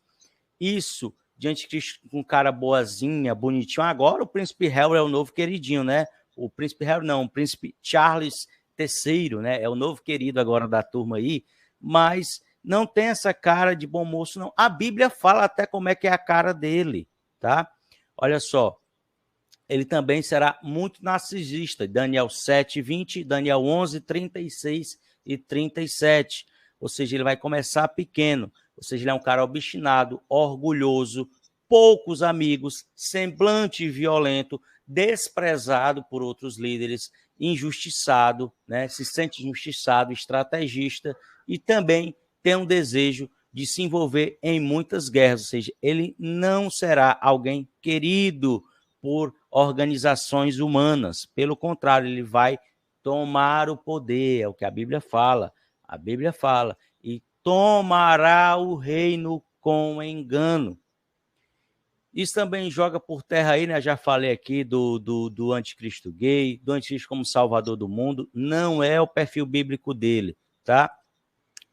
Isso, diante de um cara boazinha, bonitinho. Agora o príncipe Harry é o novo queridinho, né? O príncipe Harry não, o príncipe Charles III, né? É o novo querido agora da turma aí, mas não tem essa cara de bom moço, não. A Bíblia fala até como é que é a cara dele, tá? Olha só, ele também será muito narcisista. Daniel 7:20, Daniel 11:36 e 37. Ou seja, ele vai começar pequeno. Ou seja, ele é um cara obstinado, orgulhoso, poucos amigos, semblante violento, desprezado por outros líderes, injustiçado, né? Se sente injustiçado, estrategista e também tem um desejo de se envolver em muitas guerras. Ou seja, ele não será alguém querido por organizações humanas. Pelo contrário, ele vai tomar o poder, é o que a Bíblia fala. A Bíblia fala, e tomará o reino com engano. Isso também joga por terra aí, né? Já falei aqui do anticristo gay, do anticristo como salvador do mundo. Não é o perfil bíblico dele, tá?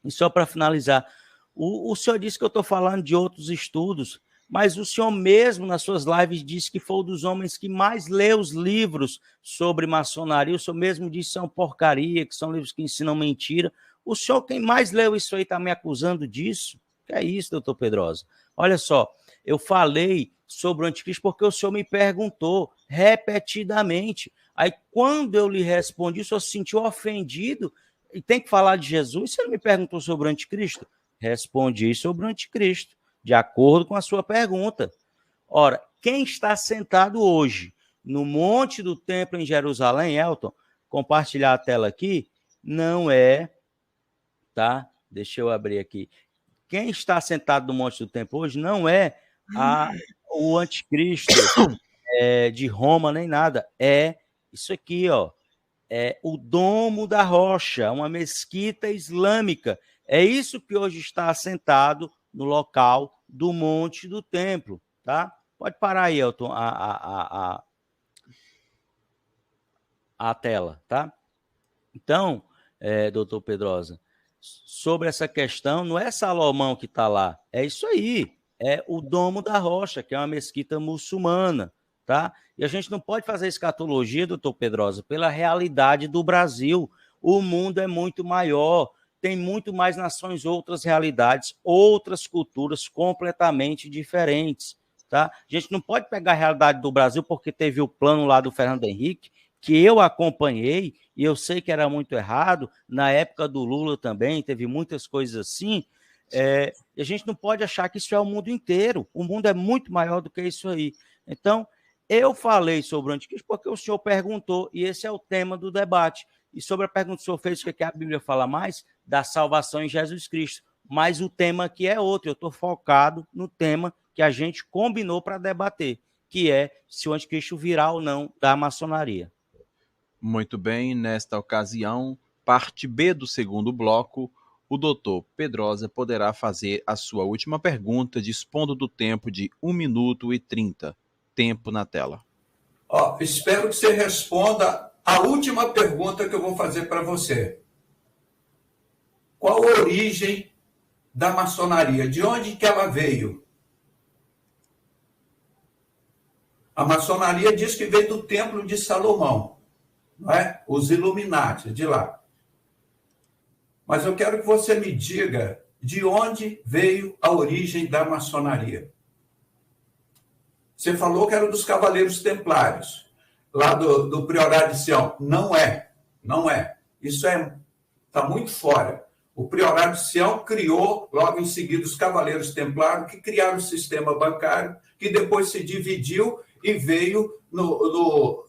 E só para finalizar, o senhor disse que eu estou falando de outros estudos, mas o senhor mesmo, nas suas lives, disse que foi um dos homens que mais leu os livros sobre maçonaria. O senhor mesmo disse que são porcaria, que são livros que ensinam mentira. O senhor, quem mais leu isso aí, está me acusando disso? Que é isso, doutor Pedrosa? Olha só, eu falei sobre o anticristo porque o senhor me perguntou repetidamente. Aí, quando eu lhe respondi, o senhor se sentiu ofendido e tem que falar de Jesus? Você não me perguntou sobre o anticristo? Respondi sobre o anticristo, de acordo com a sua pergunta. Ora, quem está sentado hoje no monte do templo em Jerusalém, Elton, compartilhar a tela aqui, não é, tá? Deixa eu abrir aqui. Quem está sentado no monte do templo hoje não é o anticristo de Roma, nem nada. É isso aqui, ó. É o Domo da Rocha, uma mesquita islâmica. É isso que hoje está assentado no local do Monte do Templo, tá? Pode parar aí, Elton, a tela, tá? Então, doutor Pedrosa, sobre essa questão, não é Salomão que está lá, é isso aí, é o Domo da Rocha, que é uma mesquita muçulmana, tá? E a gente não pode fazer escatologia, doutor Pedrosa, pela realidade do Brasil. O mundo é muito maior, tem muito mais nações, outras realidades, outras culturas completamente diferentes, tá? A gente não pode pegar a realidade do Brasil porque teve o plano lá do Fernando Henrique, que eu acompanhei, e eu sei que era muito errado, na época do Lula também, teve muitas coisas assim, e a gente não pode achar que isso é o mundo inteiro. O mundo é muito maior do que isso aí. Então, eu falei sobre o anticristo porque o senhor perguntou, e esse é o tema do debate. E sobre a pergunta que o senhor fez, o que a Bíblia fala mais? Da salvação em Jesus Cristo. Mas o tema aqui é outro, eu estou focado no tema que a gente combinou para debater, que é se o anticristo virá ou não da maçonaria. Muito bem, nesta ocasião, parte B do segundo bloco, o doutor Pedrosa poderá fazer a sua última pergunta, dispondo do tempo de 1 minuto e 30. Tempo na tela. Espero que você responda a última pergunta que eu vou fazer para você. Qual a origem da maçonaria? De onde que ela veio? A maçonaria diz que veio do Templo de Salomão, não é? Os Illuminati, de lá. Mas eu quero que você me diga de onde veio a origem da maçonaria. Você falou que era dos Cavaleiros Templários, lá do Priorado de Sião. Não é, não é. Isso está muito fora. O Priorado de Sião criou, logo em seguida, os Cavaleiros Templários, que criaram o sistema bancário, que depois se dividiu e veio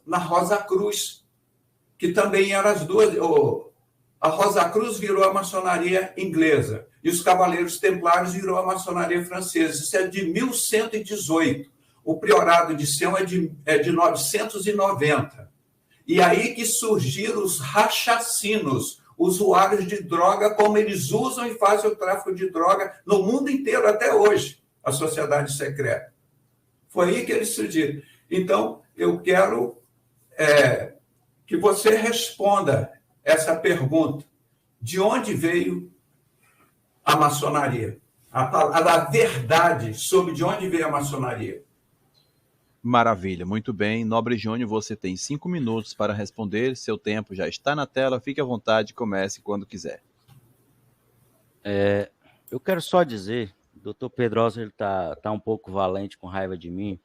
na Rosa Cruz, que também eram as duas. A Rosa Cruz virou a maçonaria inglesa e os Cavaleiros Templários virou a maçonaria francesa. Isso é de 1118. O Priorado de Sião é de 990. E aí que surgiram os rachacinos, usuários de droga, como eles usam e fazem o tráfico de droga no mundo inteiro até hoje, a sociedade secreta. Foi aí que eles surgiram. Então, eu quero que você responda essa pergunta. De onde veio a maçonaria? A verdade sobre de onde veio a maçonaria. Maravilha, muito bem. Nobre Júnior, você tem 5 minutos para responder. Seu tempo já está na tela. Fique à vontade, comece quando quiser. Eu quero só dizer, o doutor Pedrosa ele tá um pouco valente, com raiva de mim,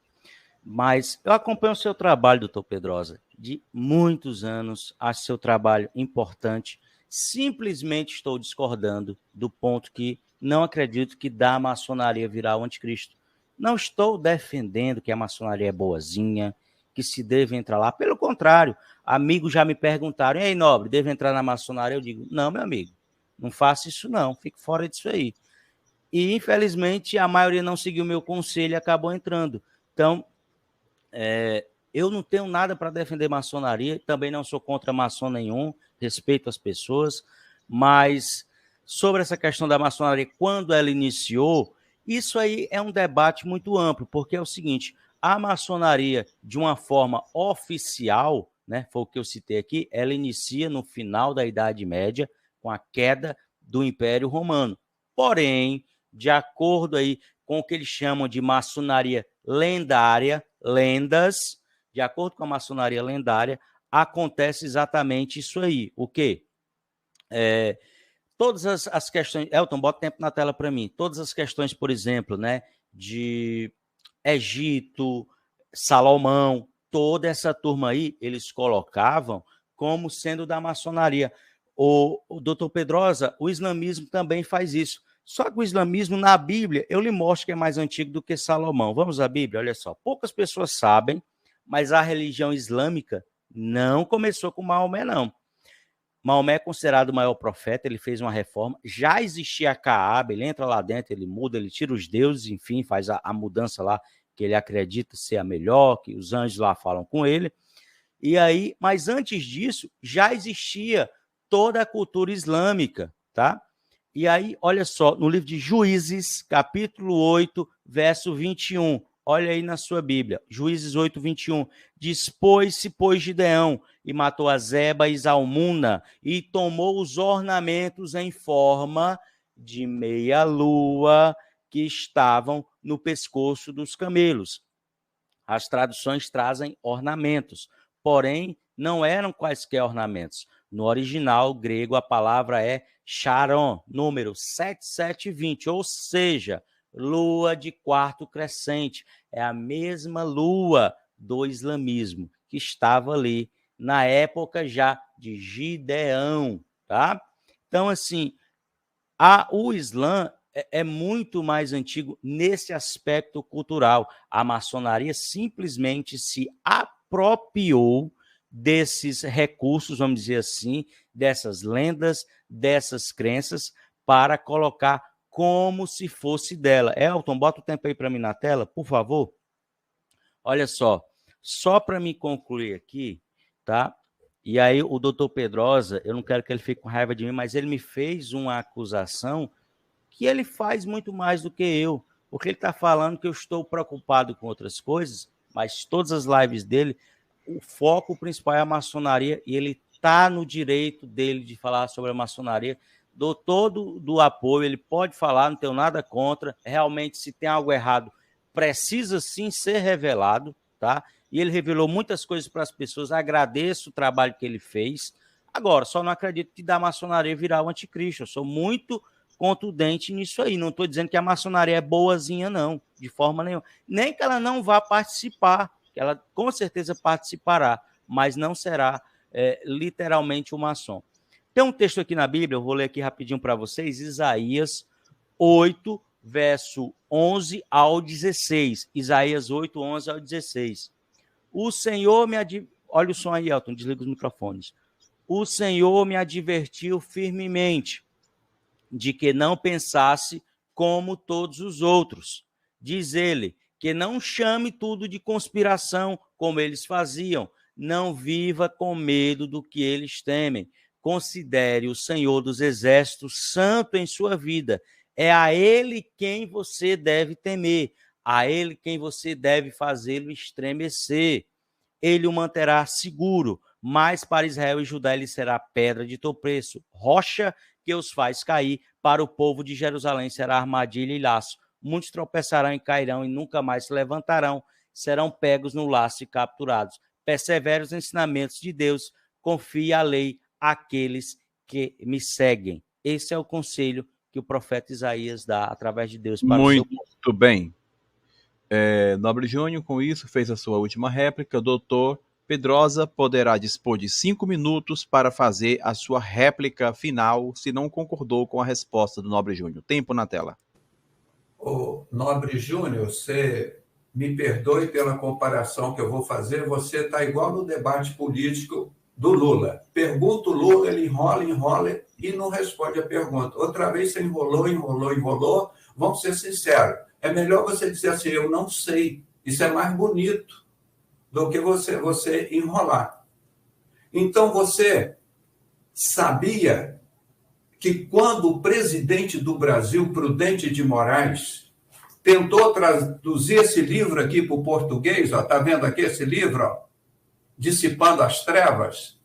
mas eu acompanho o seu trabalho, doutor Pedrosa, de muitos anos. Acho seu trabalho importante. Simplesmente estou discordando do ponto que não acredito que da maçonaria virar o anticristo. Não estou defendendo que a maçonaria é boazinha, que se deve entrar lá. Pelo contrário, amigos já me perguntaram, e aí, Nobre, deve entrar na maçonaria? Eu digo, não, meu amigo, não faça isso não, fique fora disso aí. E, infelizmente, a maioria não seguiu o meu conselho e acabou entrando. Então, eu não tenho nada para defender maçonaria, também não sou contra maçom nenhum, respeito as pessoas, mas sobre essa questão da maçonaria, quando ela iniciou, isso aí é um debate muito amplo, porque é o seguinte, a maçonaria, de uma forma oficial, né, foi o que eu citei aqui, ela inicia no final da Idade Média, com a queda do Império Romano. Porém, de acordo aí com o que eles chamam de maçonaria lendária, lendas, de acordo com a maçonaria lendária, acontece exatamente isso aí. O quê? Todas as questões... Elton, bota tempo na tela para mim. Todas as questões, por exemplo, né, de Egito, Salomão, toda essa turma aí, eles colocavam como sendo da maçonaria. O doutor Pedrosa, o islamismo também faz isso. Só que o islamismo, na Bíblia, eu lhe mostro que é mais antigo do que Salomão. Vamos à Bíblia? Olha só. Poucas pessoas sabem, mas a religião islâmica não começou com Maomé, não. Maomé é considerado o maior profeta, ele fez uma reforma, já existia a Caaba, ele entra lá dentro, ele muda, ele tira os deuses, enfim, faz a mudança lá, que ele acredita ser a melhor, que os anjos lá falam com ele. E aí, mas antes disso, já existia toda a cultura islâmica, tá? E aí, olha só, no livro de Juízes, capítulo 8, verso 21, olha aí na sua Bíblia, Juízes 8, 21, dispôs-se, pois, Gideão, e matou a Zeba e Zalmuna, e tomou os ornamentos em forma de meia-lua que estavam no pescoço dos camelos. As traduções trazem ornamentos, porém, não eram quaisquer ornamentos. No original grego, a palavra é Charon, número 7720, ou seja, lua de quarto crescente. É a mesma lua do islamismo que estava ali na época já de Gideão, tá? Então, assim, o Islã é muito mais antigo nesse aspecto cultural. A maçonaria simplesmente se apropriou desses recursos, vamos dizer assim, dessas lendas, dessas crenças, para colocar como se fosse dela. Elton, bota o tempo aí para mim na tela, por favor. Olha só para me concluir aqui, tá? E aí o doutor Pedrosa, eu não quero que ele fique com raiva de mim, mas ele me fez uma acusação que ele faz muito mais do que eu, porque ele está falando que eu estou preocupado com outras coisas, mas todas as lives dele o foco principal é a maçonaria e ele está no direito dele de falar sobre a maçonaria. Dou todo do apoio, ele pode falar, não tenho nada contra. Realmente, se tem algo errado, precisa sim ser revelado, tá? E ele revelou muitas coisas para as pessoas. Agradeço o trabalho que ele fez. Agora, só não acredito que da maçonaria virar o anticristo. Eu sou muito contundente nisso aí. Não estou dizendo que a maçonaria é boazinha, não, de forma nenhuma. Nem que ela não vá participar, que ela com certeza participará, mas não será literalmente um maçom. Tem um texto aqui na Bíblia, eu vou ler aqui rapidinho para vocês, Isaías 8, verso 11 ao 16. Isaías 8, 11 ao 16. O Senhor me olha o som aí, Elton, desliga os microfones. O Senhor me advertiu firmemente de que não pensasse como todos os outros. Diz ele, que não chame tudo de conspiração, como eles faziam. Não viva com medo do que eles temem. Considere o Senhor dos Exércitos santo em sua vida. É a ele quem você deve temer, a ele quem você deve fazê-lo estremecer. Ele o manterá seguro, mas para Israel e Judá ele será pedra de tropeço, rocha que os faz cair. Para o povo de Jerusalém será armadilha e laço. Muitos tropeçarão e cairão e nunca mais se levantarão. Serão pegos no laço e capturados. Persevere os ensinamentos de Deus. Confie a lei àqueles que me seguem. Esse é o conselho que o profeta Isaías dá através de Deus para o seu povo. Muito bem. Nobre Júnior, com isso, fez a sua última réplica. Doutor Pedrosa poderá dispor de 5 minutos para fazer a sua réplica final, se não concordou com a resposta do Nobre Júnior. Tempo na tela. Ô, Nobre Júnior, você me perdoe pela comparação que eu vou fazer, você está igual no debate político do Lula. Pergunta o Lula, ele enrola e não responde a pergunta. Outra vez você enrolou. Vamos ser sinceros. É melhor você dizer assim, eu não sei. Isso é mais bonito do que você enrolar. Então, você sabia que quando o presidente do Brasil, Prudente de Moraes, tentou traduzir esse livro aqui para o português, está vendo aqui esse livro, ó, Dissipando as Trevas?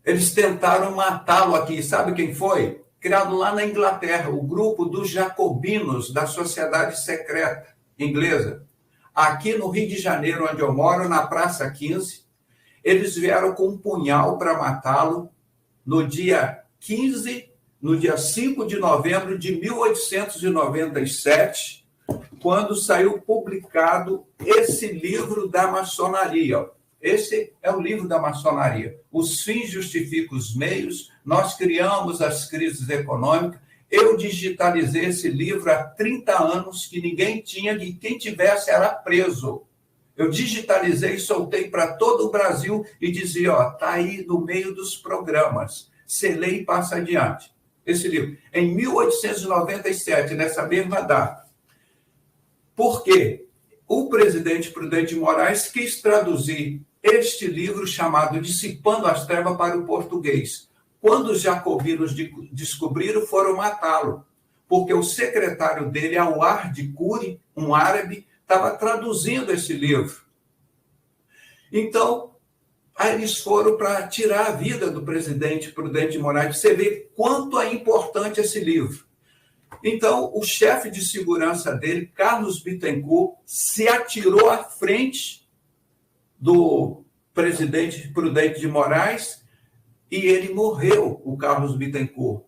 Eles tentaram matá-lo aqui. Sabe quem foi? Criado lá na Inglaterra, o grupo dos jacobinos da Sociedade Secreta Inglesa. Aqui no Rio de Janeiro, onde eu moro, na Praça 15, eles vieram com um punhal para matá-lo no dia 5 de novembro de 1897, quando saiu publicado esse livro da maçonaria. Esse é o livro da maçonaria. Os fins justificam os meios, nós criamos as crises econômicas. Eu digitalizei esse livro há 30 anos, que ninguém tinha, e quem tivesse era preso. Eu digitalizei e soltei para todo o Brasil e dizia, está aí no meio dos programas. Selei e passa adiante. Esse livro. Em 1897, nessa mesma data. Por quê? O presidente Prudente de Moraes quis traduzir este livro chamado Dissipando as Trevas para o português. Quando os jacobinos descobriram, foram matá-lo, porque o secretário dele, Awad Kuri, um árabe, estava traduzindo esse livro. Então, aí eles foram para tirar a vida do presidente Prudente de Moraes. Você vê quanto é importante esse livro. Então, o chefe de segurança dele, Carlos Bittencourt, se atirou à frente do presidente Prudente de Moraes e ele morreu, o Carlos Bittencourt,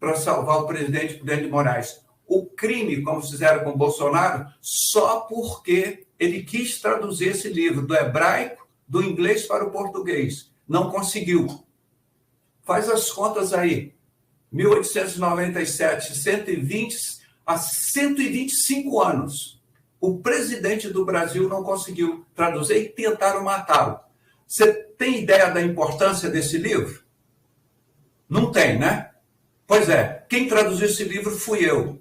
para salvar o presidente Prudente de Moraes. O crime, como fizeram com o Bolsonaro, só porque ele quis traduzir esse livro do hebraico, do inglês para o português. Não conseguiu. Faz as contas aí. 1897, 120 a 125 anos. O presidente do Brasil não conseguiu traduzir e tentaram matá-lo. Você tem ideia da importância desse livro? Não tem, né? Pois é, quem traduziu esse livro fui eu,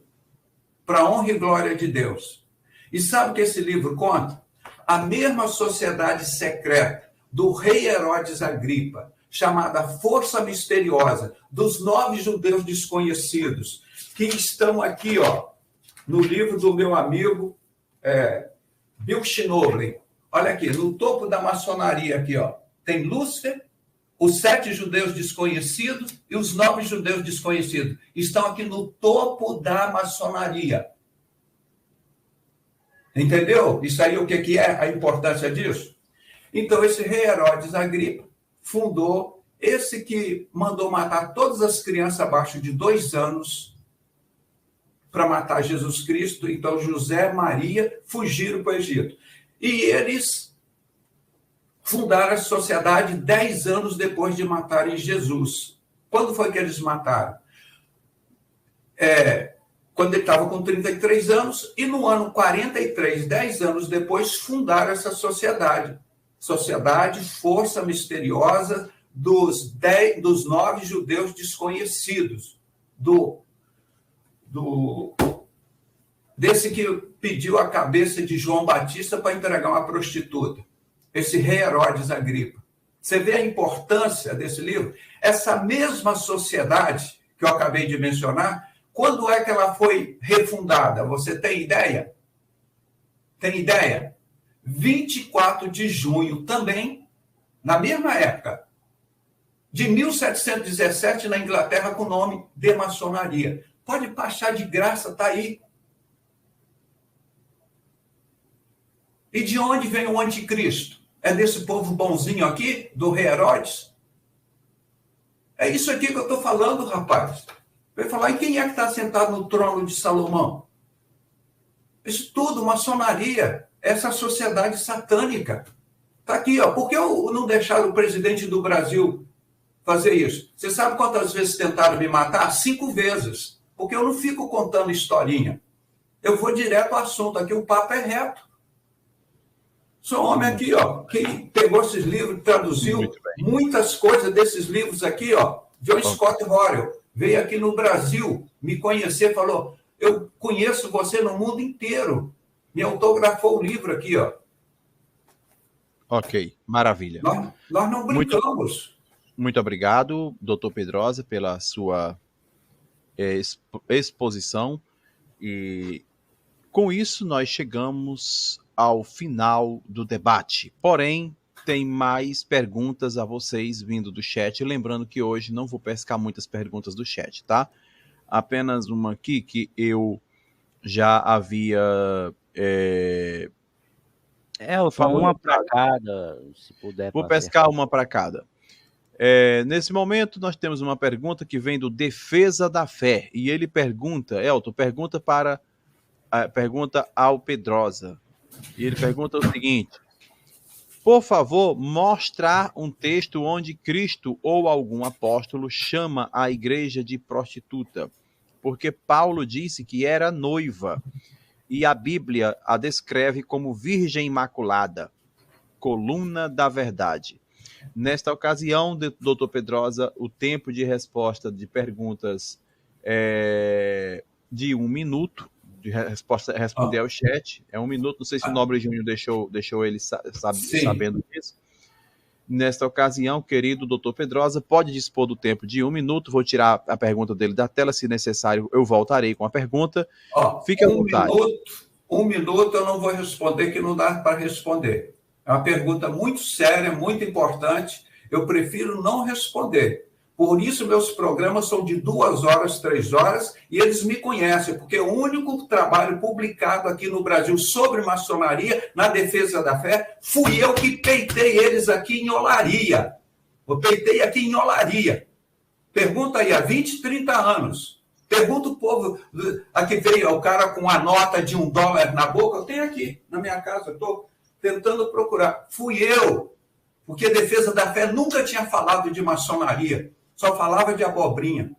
para a honra e glória de Deus. E sabe o que esse livro conta? A mesma sociedade secreta do rei Herodes Agripa, chamada Força Misteriosa, dos 9 judeus desconhecidos, que estão aqui, ó, no livro do meu amigo Bill Schnoebelen, Olha aqui, no topo da maçonaria aqui, ó, tem Lúcifer, os 7 judeus desconhecidos e os 9 judeus desconhecidos. Estão aqui no topo da maçonaria. Entendeu? Isso aí o que é a importância disso? Então, esse rei Herodes Agripa fundou esse que mandou matar todas as crianças abaixo de 2 anos para matar Jesus Cristo. Então, José e Maria fugiram para o Egito. E eles fundaram a sociedade 10 anos depois de matarem Jesus. Quando foi que eles mataram? Quando ele estava com 33 anos, e no ano 43, 10 anos depois, fundaram essa sociedade. Sociedade Força Misteriosa dos 9 judeus desconhecidos. Desse que pediu a cabeça de João Batista para entregar uma prostituta. Esse rei Herodes Agripa. Você vê a importância desse livro? Essa mesma sociedade que eu acabei de mencionar, quando é que ela foi refundada? Você tem ideia? Tem ideia? 24 de junho também, na mesma época, de 1717, na Inglaterra, com o nome de maçonaria. Pode baixar de graça, está aí. E de onde vem o anticristo? É desse povo bonzinho aqui, do rei Herodes? É isso aqui que eu estou falando, rapaz. Vai falar, e quem é que está sentado no trono de Salomão? Isso tudo, maçonaria, essa sociedade satânica. Está aqui, ó. Por que não deixaram o presidente do Brasil fazer isso? Você sabe quantas vezes tentaram me matar? 5 vezes. Porque eu não fico contando historinha. Eu vou direto ao assunto aqui, o papo é reto. Sou um homem aqui, ó, que pegou esses livros, traduziu muitas coisas desses livros aqui, ó. John Scott Horrell veio aqui no Brasil me conhecer, falou, eu conheço você no mundo inteiro. Me autografou o livro aqui, ó. Ok, maravilha. Nós não brincamos. Muito obrigado, doutor Pedrosa, pela sua exposição. E com isso nós chegamos ao final do debate. Porém, tem mais perguntas a vocês vindo do chat. Lembrando que hoje não vou pescar muitas perguntas do chat, tá? Apenas uma aqui que eu já havia... uma para cada, se puder. Vou pescar uma para cada. Nesse momento, nós temos uma pergunta que vem do Defesa da Fé. E ele pergunta, Elton, pergunta ao Pedrosa. E ele pergunta o seguinte: por favor, mostrar um texto onde Cristo ou algum apóstolo chama a igreja de prostituta, porque Paulo disse que era noiva e a Bíblia a descreve como virgem imaculada, coluna da verdade. Nesta ocasião, doutor Pedrosa, o tempo de resposta de perguntas é de 1 minuto. De responder ao chat, é 1 minuto, não sei se o Nobre Júnior deixou ele sabendo disso. Nesta ocasião, querido doutor Pedrosa, pode dispor do tempo de 1 minuto, vou tirar a pergunta dele da tela, se necessário eu voltarei com a pergunta. Fique à vontade. 1 minuto eu não vou responder, que não dá para responder. É uma pergunta muito séria, muito importante, eu prefiro não responder. Por isso, meus programas são de 2 horas, 3 horas, e eles me conhecem, porque o único trabalho publicado aqui no Brasil sobre maçonaria, na defesa da fé, fui eu que peitei eles aqui em Olaria. Eu peitei aqui em Olaria. Pergunta aí, há 20, 30 anos. Pergunta o povo, aqui veio o cara com a nota de $1 na boca, eu tenho aqui na minha casa, eu estou tentando procurar. Fui eu, porque a defesa da fé nunca tinha falado de maçonaria. Só falava de abobrinha.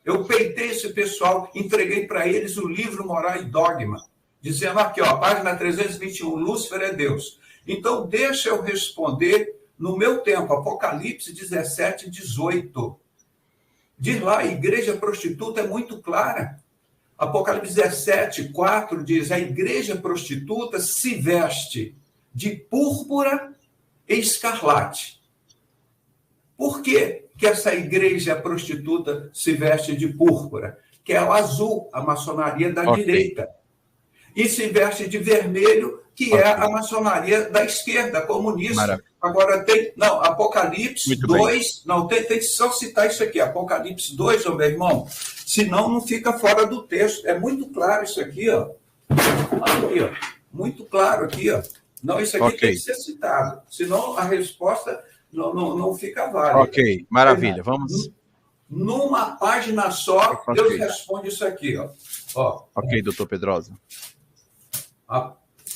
Eu peitei esse pessoal, entreguei para eles o livro Moral e Dogma, dizendo aqui, ó, página 321, Lúcifer é Deus. Então, deixa eu responder no meu tempo, Apocalipse 17, 18. Diz lá, a igreja prostituta é muito clara. Apocalipse 17, 4 diz, a igreja prostituta se veste de púrpura e escarlate. Por quê que essa igreja prostituta se veste de púrpura? Que é o azul, a maçonaria da direita. e se veste de vermelho, que é a maçonaria da esquerda, comunista. Maravilha. Agora tem... Não, Apocalipse Muito 2... bem. Não, tem que só citar isso aqui, Apocalipse 2, ô meu irmão, senão não fica fora do texto. É muito claro isso aqui, ó. Aqui, ó. Muito claro aqui, ó. Não, isso aqui tem que ser citado, senão a resposta não fica válida. Ok, maravilha. Vamos... Numa página só, Deus responde isso aqui, ó. Ok, doutor Pedrosa.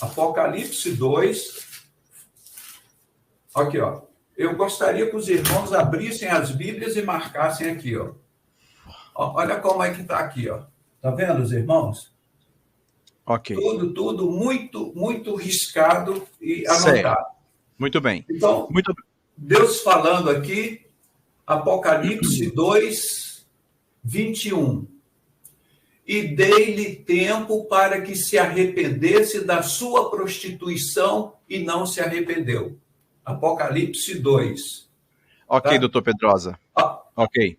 Apocalipse 2. Aqui, ó. Eu gostaria que os irmãos abrissem as Bíblias e marcassem aqui, ó. Olha como é que está aqui, ó. Tá vendo, os irmãos? Ok. Tudo muito, muito riscado e anotado. Certo. Muito bem. Então, Deus falando aqui, Apocalipse 2, 21. E dei-lhe tempo para que se arrependesse da sua prostituição e não se arrependeu. Apocalipse 2. Ok, tá? doutor Pedrosa. Ok.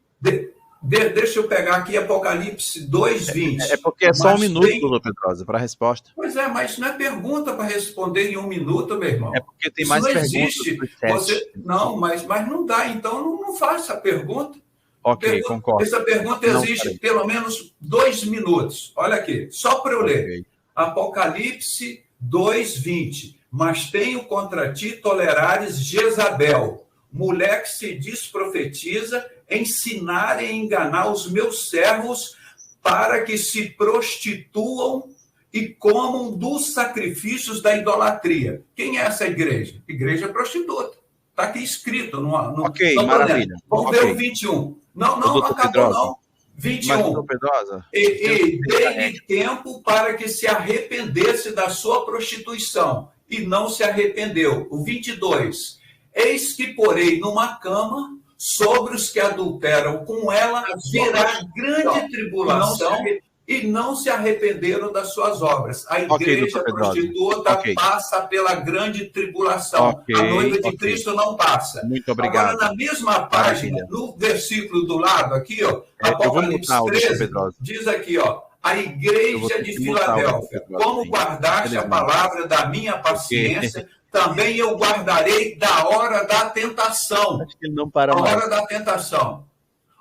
Deixa eu pegar aqui Apocalipse 2, 20. É porque é só um minuto, doutor Pedrosa, para a resposta. Pois é, mas não é pergunta para responder em um minuto, meu irmão. É porque tem mais perguntas. Existe. Não, mas não dá, então não faça a pergunta. Ok, concordo. Essa pergunta existe pelo menos 2 minutos. Olha aqui, só para eu ler. Apocalipse 2, 20. Mas tenho contra ti tolerares Jezabel, mulher que se diz profetiza, ensinar e enganar os meus servos para que se prostituam e comam dos sacrifícios da idolatria. Quem é essa igreja? Igreja prostituta. Está aqui escrito. Ok, maravilha. Vamos ver o 21. Não acabou, Pedrosa. Não. 21. Pedrosa, e dei-lhe tempo para que se arrependesse da sua prostituição, e não se arrependeu. O 22. Eis que porei numa cama sobre os que adulteram com ela, virá grande tribulação, e não se arrependeram das suas obras. A igreja prostituta passa pela grande tribulação. A noiva de Cristo não passa. Muito obrigado. Agora, na mesma página, no versículo do lado aqui, ó, Apocalipse 13, diz aqui, ó, a igreja de Filadélfia, como guardaste a palavra da minha paciência, também eu guardarei da hora da tentação. Acho que ele não para mais. A hora da tentação.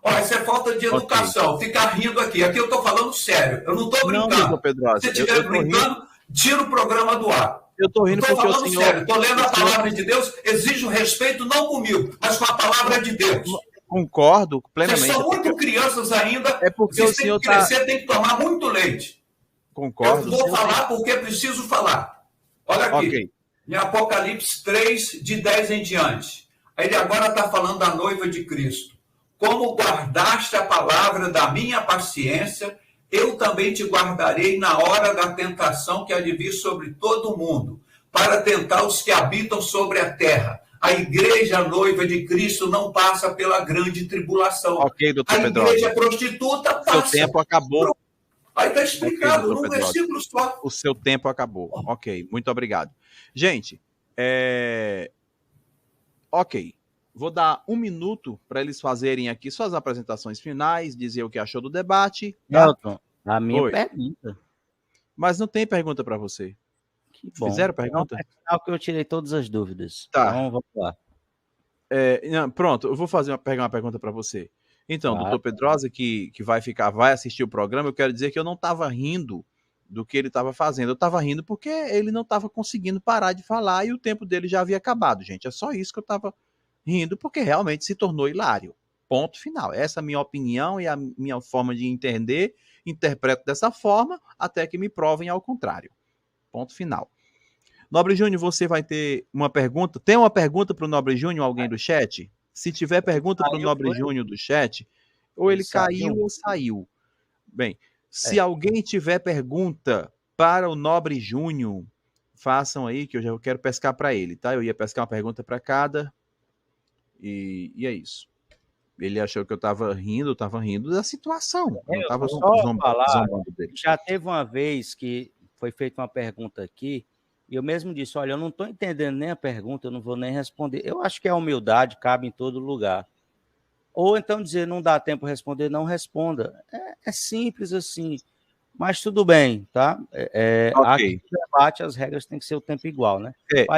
Olha, isso é falta de educação. Ficar rindo aqui. Aqui eu estou falando sério. Eu não estou brincando. Se estiver brincando, tira o programa do ar. Eu estou rindo porque o senhor... sério. Estou lendo a palavra de Deus, exijo respeito não comigo, mas com a palavra de Deus. Concordo plenamente. Vocês são muito crianças ainda. É porque o senhor tem que crescer, tem que tomar muito leite. Concordo. Eu vou falar porque preciso falar. Olha aqui. Em Apocalipse 3, de 10 em diante. Ele agora está falando da noiva de Cristo. Como guardaste a palavra da minha paciência, eu também te guardarei na hora da tentação que há de vir sobre todo o mundo, para tentar os que habitam sobre a terra. A igreja noiva de Cristo não passa pela grande tribulação. Ok, doutor Pedrosa. A igreja prostituta passa. Seu tempo acabou. Aí está explicado num versículo só. O seu tempo acabou. Ok, muito obrigado. Gente, ok. Vou dar 1 minuto para eles fazerem aqui suas apresentações finais, dizer o que achou do debate. Tá? Elton, a minha pergunta. Mas não tem pergunta para você. Que bom. Fizeram pergunta? Não, que eu tirei todas as dúvidas. Tá. Então, vamos lá. Pronto, eu vou pegar uma pergunta para você. Então, doutor Pedrosa, que vai assistir o programa, eu quero dizer que eu não estava rindo do que ele estava fazendo. Eu estava rindo porque ele não estava conseguindo parar de falar e o tempo dele já havia acabado, gente. É só isso que eu estava rindo, porque realmente se tornou hilário. Ponto final. Essa é a minha opinião e a minha forma de entender. Interpreto dessa forma até que me provem ao contrário. Ponto final. Nobre Júnior, você vai ter uma pergunta? Tem uma pergunta para o Nobre Júnior, alguém do chat? Se tiver pergunta para o Nobre Júnior do chat, ou ele caiu ou saiu. Bem, se alguém tiver pergunta para o Nobre Júnior, façam aí, que eu já quero pescar para ele, tá? Eu ia pescar uma pergunta para cada... E é isso. Ele achou que eu estava rindo da situação. Eu não estava zombando dele. Já teve uma vez que foi feita uma pergunta aqui, e eu mesmo disse, olha, eu não estou entendendo nem a pergunta, eu não vou nem responder. Eu acho que a humildade cabe em todo lugar. Ou então dizer, não dá tempo de responder, não responda. É simples assim. Mas tudo bem, tá? Aqui Ok. no debate as regras têm que ser o tempo igual, né?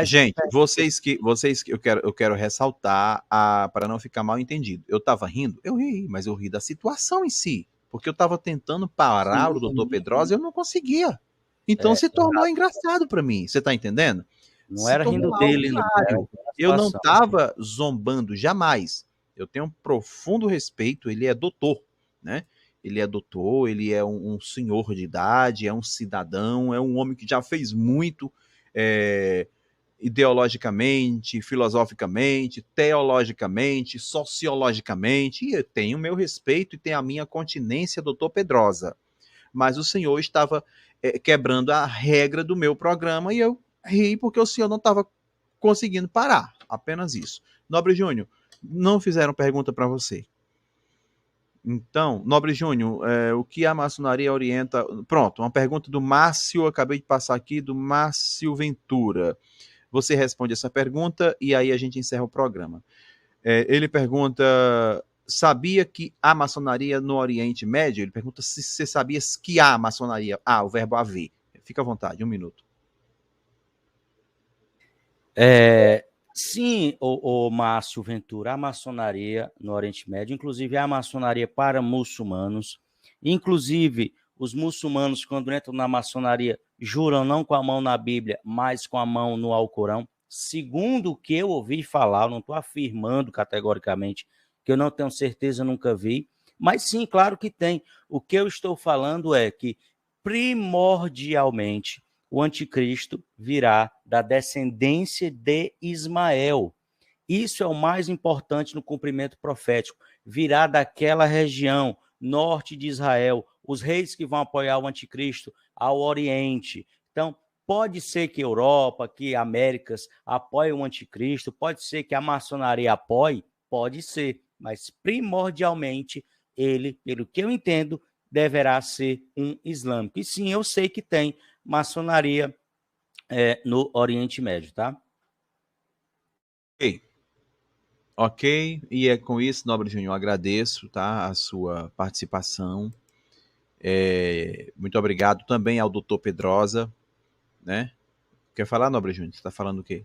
Gente, vocês que eu quero ressaltar para não ficar mal entendido. Eu estava rindo, eu ri, mas eu ri da situação em si, porque eu estava tentando parar o doutor Pedrosa e eu não conseguia. Então se tornou engraçado para mim. Você está entendendo? Não Se era tornou rindo algo dele, não. hilário. Eu não estava zombando jamais. Eu tenho um profundo respeito. Ele é doutor, né? Ele é doutor, ele é um senhor de idade, é um cidadão, é um homem que já fez muito ideologicamente, filosoficamente, teologicamente, sociologicamente, e eu tenho meu respeito e tenho a minha continência, doutor Pedrosa. Mas o senhor estava quebrando a regra do meu programa e eu ri porque o senhor não estava conseguindo parar. Apenas isso. Nobre Júnior, não fizeram pergunta para você. Então, Nobre Júnior, o que a maçonaria orienta... Pronto, uma pergunta do Márcio, acabei de passar aqui, do Márcio Ventura. Você responde essa pergunta e aí a gente encerra o programa. Ele pergunta, sabia que há maçonaria no Oriente Médio? Ele pergunta se você sabia que há maçonaria. O verbo haver. Fica à vontade, 1 minuto. Sim, o Márcio Ventura, a maçonaria no Oriente Médio, inclusive a maçonaria para muçulmanos, inclusive os muçulmanos, quando entram na maçonaria, juram não com a mão na Bíblia, mas com a mão no Alcorão. Segundo o que eu ouvi falar, eu não estou afirmando categoricamente, que eu não tenho certeza, nunca vi, mas sim, claro que tem. O que eu estou falando é que, primordialmente, o anticristo virá da descendência de Ismael. Isso é o mais importante no cumprimento profético. Virá daquela região, norte de Israel, os reis que vão apoiar o anticristo ao oriente. Então, pode ser que Europa, que Américas apoiem o anticristo, pode ser que a maçonaria apoie, pode ser, mas primordialmente ele, pelo que eu entendo, deverá ser um islâmico. E sim, eu sei que tem maçonaria no Oriente Médio, tá? Ok, e é com isso, Nobre Júnior, agradeço, tá, a sua participação. Muito obrigado também ao doutor Pedrosa, né? Quer falar, Nobre Júnior? Você está falando o quê?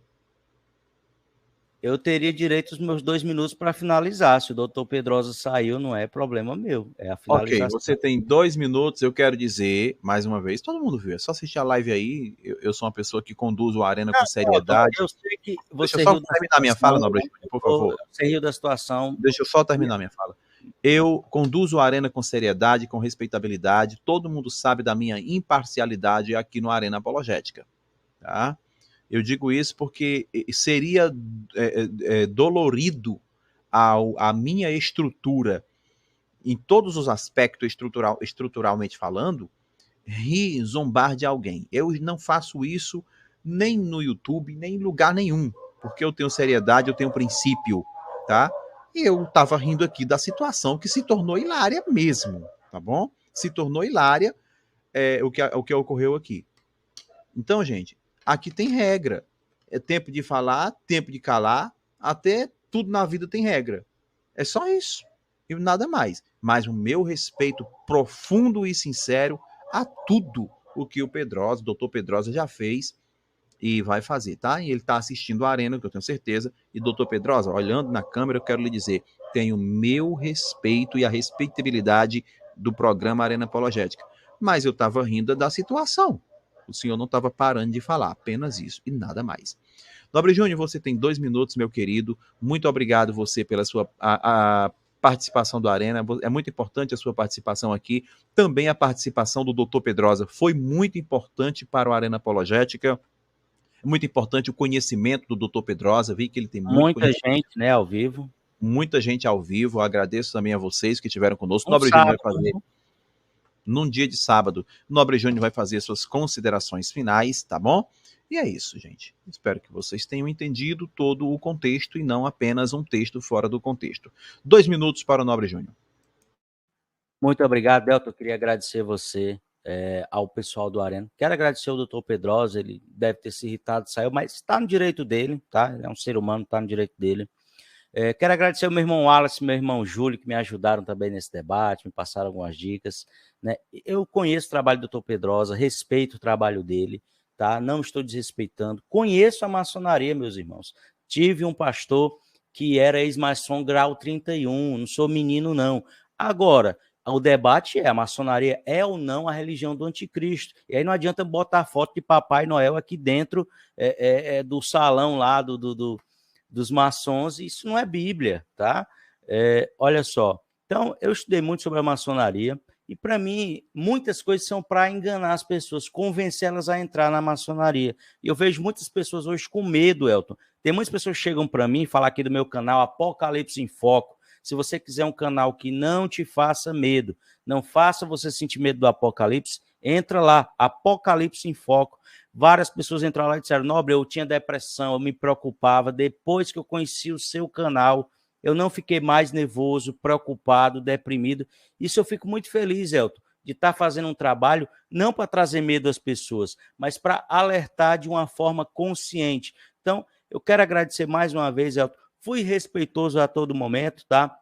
Eu teria direito aos meus 2 minutos para finalizar. Se o doutor Pedrosa saiu, não é problema meu, é a finalização. Ok, você tem 2 minutos. Eu quero dizer, mais uma vez, todo mundo viu, é só assistir a live aí. Eu sou uma pessoa que conduz o Arena com seriedade. Eu sei que Deixa você eu só riu terminar minha fala, Nobre Júnior, por favor. Você riu da situação. Deixa eu só terminar minha fala. Eu conduzo o Arena com seriedade, com respeitabilidade. Todo mundo sabe da minha imparcialidade aqui no Arena Apologética, tá? Eu digo isso porque seria dolorido a minha estrutura, em todos os aspectos estruturalmente falando, rir, zombar de alguém. Eu não faço isso nem no YouTube, nem em lugar nenhum, porque eu tenho seriedade, eu tenho princípio, tá? E eu tava rindo aqui da situação que se tornou hilária mesmo, tá bom? Se tornou hilária o que ocorreu aqui. Então, gente, aqui tem regra. É tempo de falar, tempo de calar, até tudo na vida tem regra. É só isso. E nada mais. Mas o meu respeito profundo e sincero a tudo o que o Pedrosa, o doutor Pedrosa já fez e vai fazer, tá? E ele está assistindo a Arena, que eu tenho certeza. E doutor Pedrosa, olhando na câmera, eu quero lhe dizer, tenho o meu respeito e a respeitabilidade do programa Arena Apologética. Mas eu estava rindo da situação. O senhor não estava parando de falar, apenas isso e nada mais. Nobre Júnior, você tem 2 minutos, meu querido. Muito obrigado você pela sua a participação do Arena. É muito importante a sua participação aqui. Também a participação do Dr. Pedrosa foi muito importante para o Arena Apologética. É muito importante o conhecimento do Dr. Pedrosa. Vi que ele tem muito Muita conhecimento. gente, né, ao vivo. Muita gente ao vivo. Agradeço também a vocês que estiveram conosco. Nobre Júnior vai fazer num dia de sábado. Nobre Júnior vai fazer suas considerações finais, tá bom? E é isso, gente. Espero que vocês tenham entendido todo o contexto e não apenas um texto fora do contexto. 2 minutos para o Nobre Júnior. Muito obrigado, Delton. Eu queria agradecer você, ao pessoal do Arena. Quero agradecer ao doutor Pedrosa, ele deve ter se irritado, saiu, mas está no direito dele, tá? Ele é um ser humano, está no direito dele. Quero agradecer ao meu irmão Wallace e meu irmão Júlio, que me ajudaram também nesse debate, me passaram algumas dicas, né? Eu conheço o trabalho do Dr. Pedrosa, respeito o trabalho dele, tá? Não estou desrespeitando. Conheço a maçonaria, meus irmãos. Tive um pastor que era ex-maçom grau 31, não sou menino, não. Agora, o debate a maçonaria é ou não a religião do anticristo. E aí não adianta botar foto de Papai Noel aqui dentro do salão lá dos maçons, isso não é Bíblia, tá? Olha só. Então, eu estudei muito sobre a maçonaria e, para mim, muitas coisas são para enganar as pessoas, convencê-las a entrar na maçonaria. E eu vejo muitas pessoas hoje com medo, Elton. Tem muitas pessoas que chegam para mim e falam aqui do meu canal Apocalipse em Foco. Se você quiser um canal que não te faça medo, não faça você sentir medo do Apocalipse, entra lá, Apocalipse em Foco. Várias pessoas entraram lá e disseram: Nobre, eu tinha depressão, eu me preocupava. Depois que eu conheci o seu canal, eu não fiquei mais nervoso, preocupado, deprimido. Isso eu fico muito feliz, Elton, de estar fazendo um trabalho não para trazer medo às pessoas, mas para alertar de uma forma consciente. Então, eu quero agradecer mais uma vez, Elton. Fui respeitoso a todo momento, tá?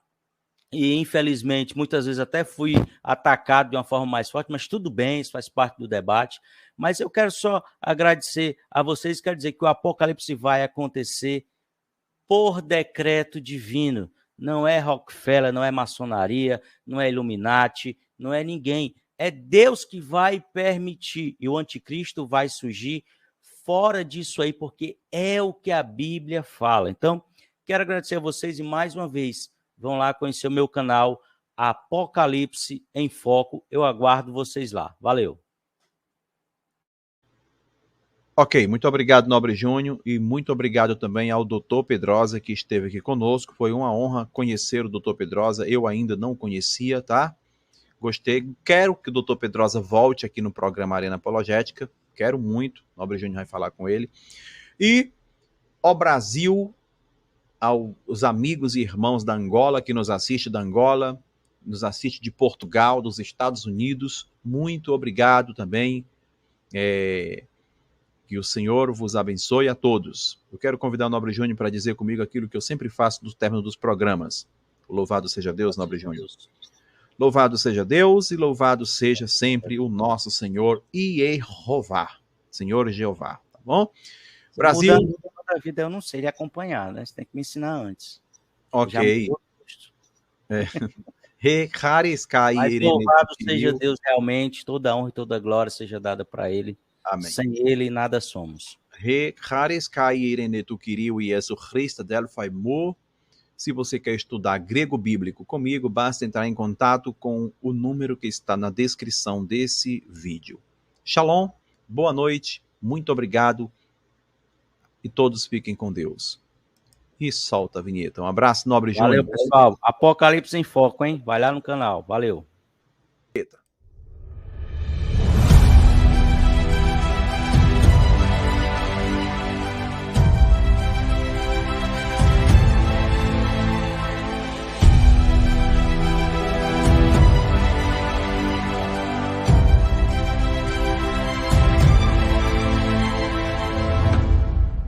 E, infelizmente, muitas vezes até fui atacado de uma forma mais forte, mas tudo bem, isso faz parte do debate. Mas eu quero só agradecer a vocês, quero dizer que o Apocalipse vai acontecer por decreto divino. Não é Rockefeller, não é maçonaria, não é Illuminati, não é ninguém. É Deus que vai permitir, e o anticristo vai surgir fora disso aí, porque é o que a Bíblia fala. Então, quero agradecer a vocês e, mais uma vez, vão lá conhecer o meu canal Apocalipse em Foco. Eu aguardo vocês lá. Valeu. Ok, muito obrigado, Nobre Júnior, e muito obrigado também ao Dr. Pedrosa, que esteve aqui conosco. Foi uma honra conhecer o Dr. Pedrosa. Eu ainda não conhecia, tá? Gostei. Quero que o Dr. Pedrosa volte aqui no programa Arena Apologética. Quero muito. Nobre Júnior vai falar com ele. E ao Brasil, aos amigos e irmãos da Angola, que nos assiste da Angola, nos assiste de Portugal, dos Estados Unidos, muito obrigado também. Que o Senhor vos abençoe a todos. Eu quero convidar o Nobre Júnior para dizer comigo aquilo que eu sempre faço no término dos programas. Louvado seja Deus, Nobre Júnior. Louvado seja Deus e louvado seja sempre o nosso Senhor Jeová. Senhor Jeová, tá bom? Brasil. Da vida eu não sei de acompanhar, né? Você tem que me ensinar antes. Ok. Mas louvado seja Deus realmente, toda honra e toda glória seja dada para Ele. Amém. Sem Ele nada somos. Se você quer estudar grego bíblico comigo, basta entrar em contato com o número que está na descrição desse vídeo. Shalom, boa noite, muito obrigado e todos fiquem com Deus. E solta a vinheta. Um abraço, Nobre Júnior. Valeu, pessoal. Apocalipse em Foco, hein? Vai lá no canal. Valeu.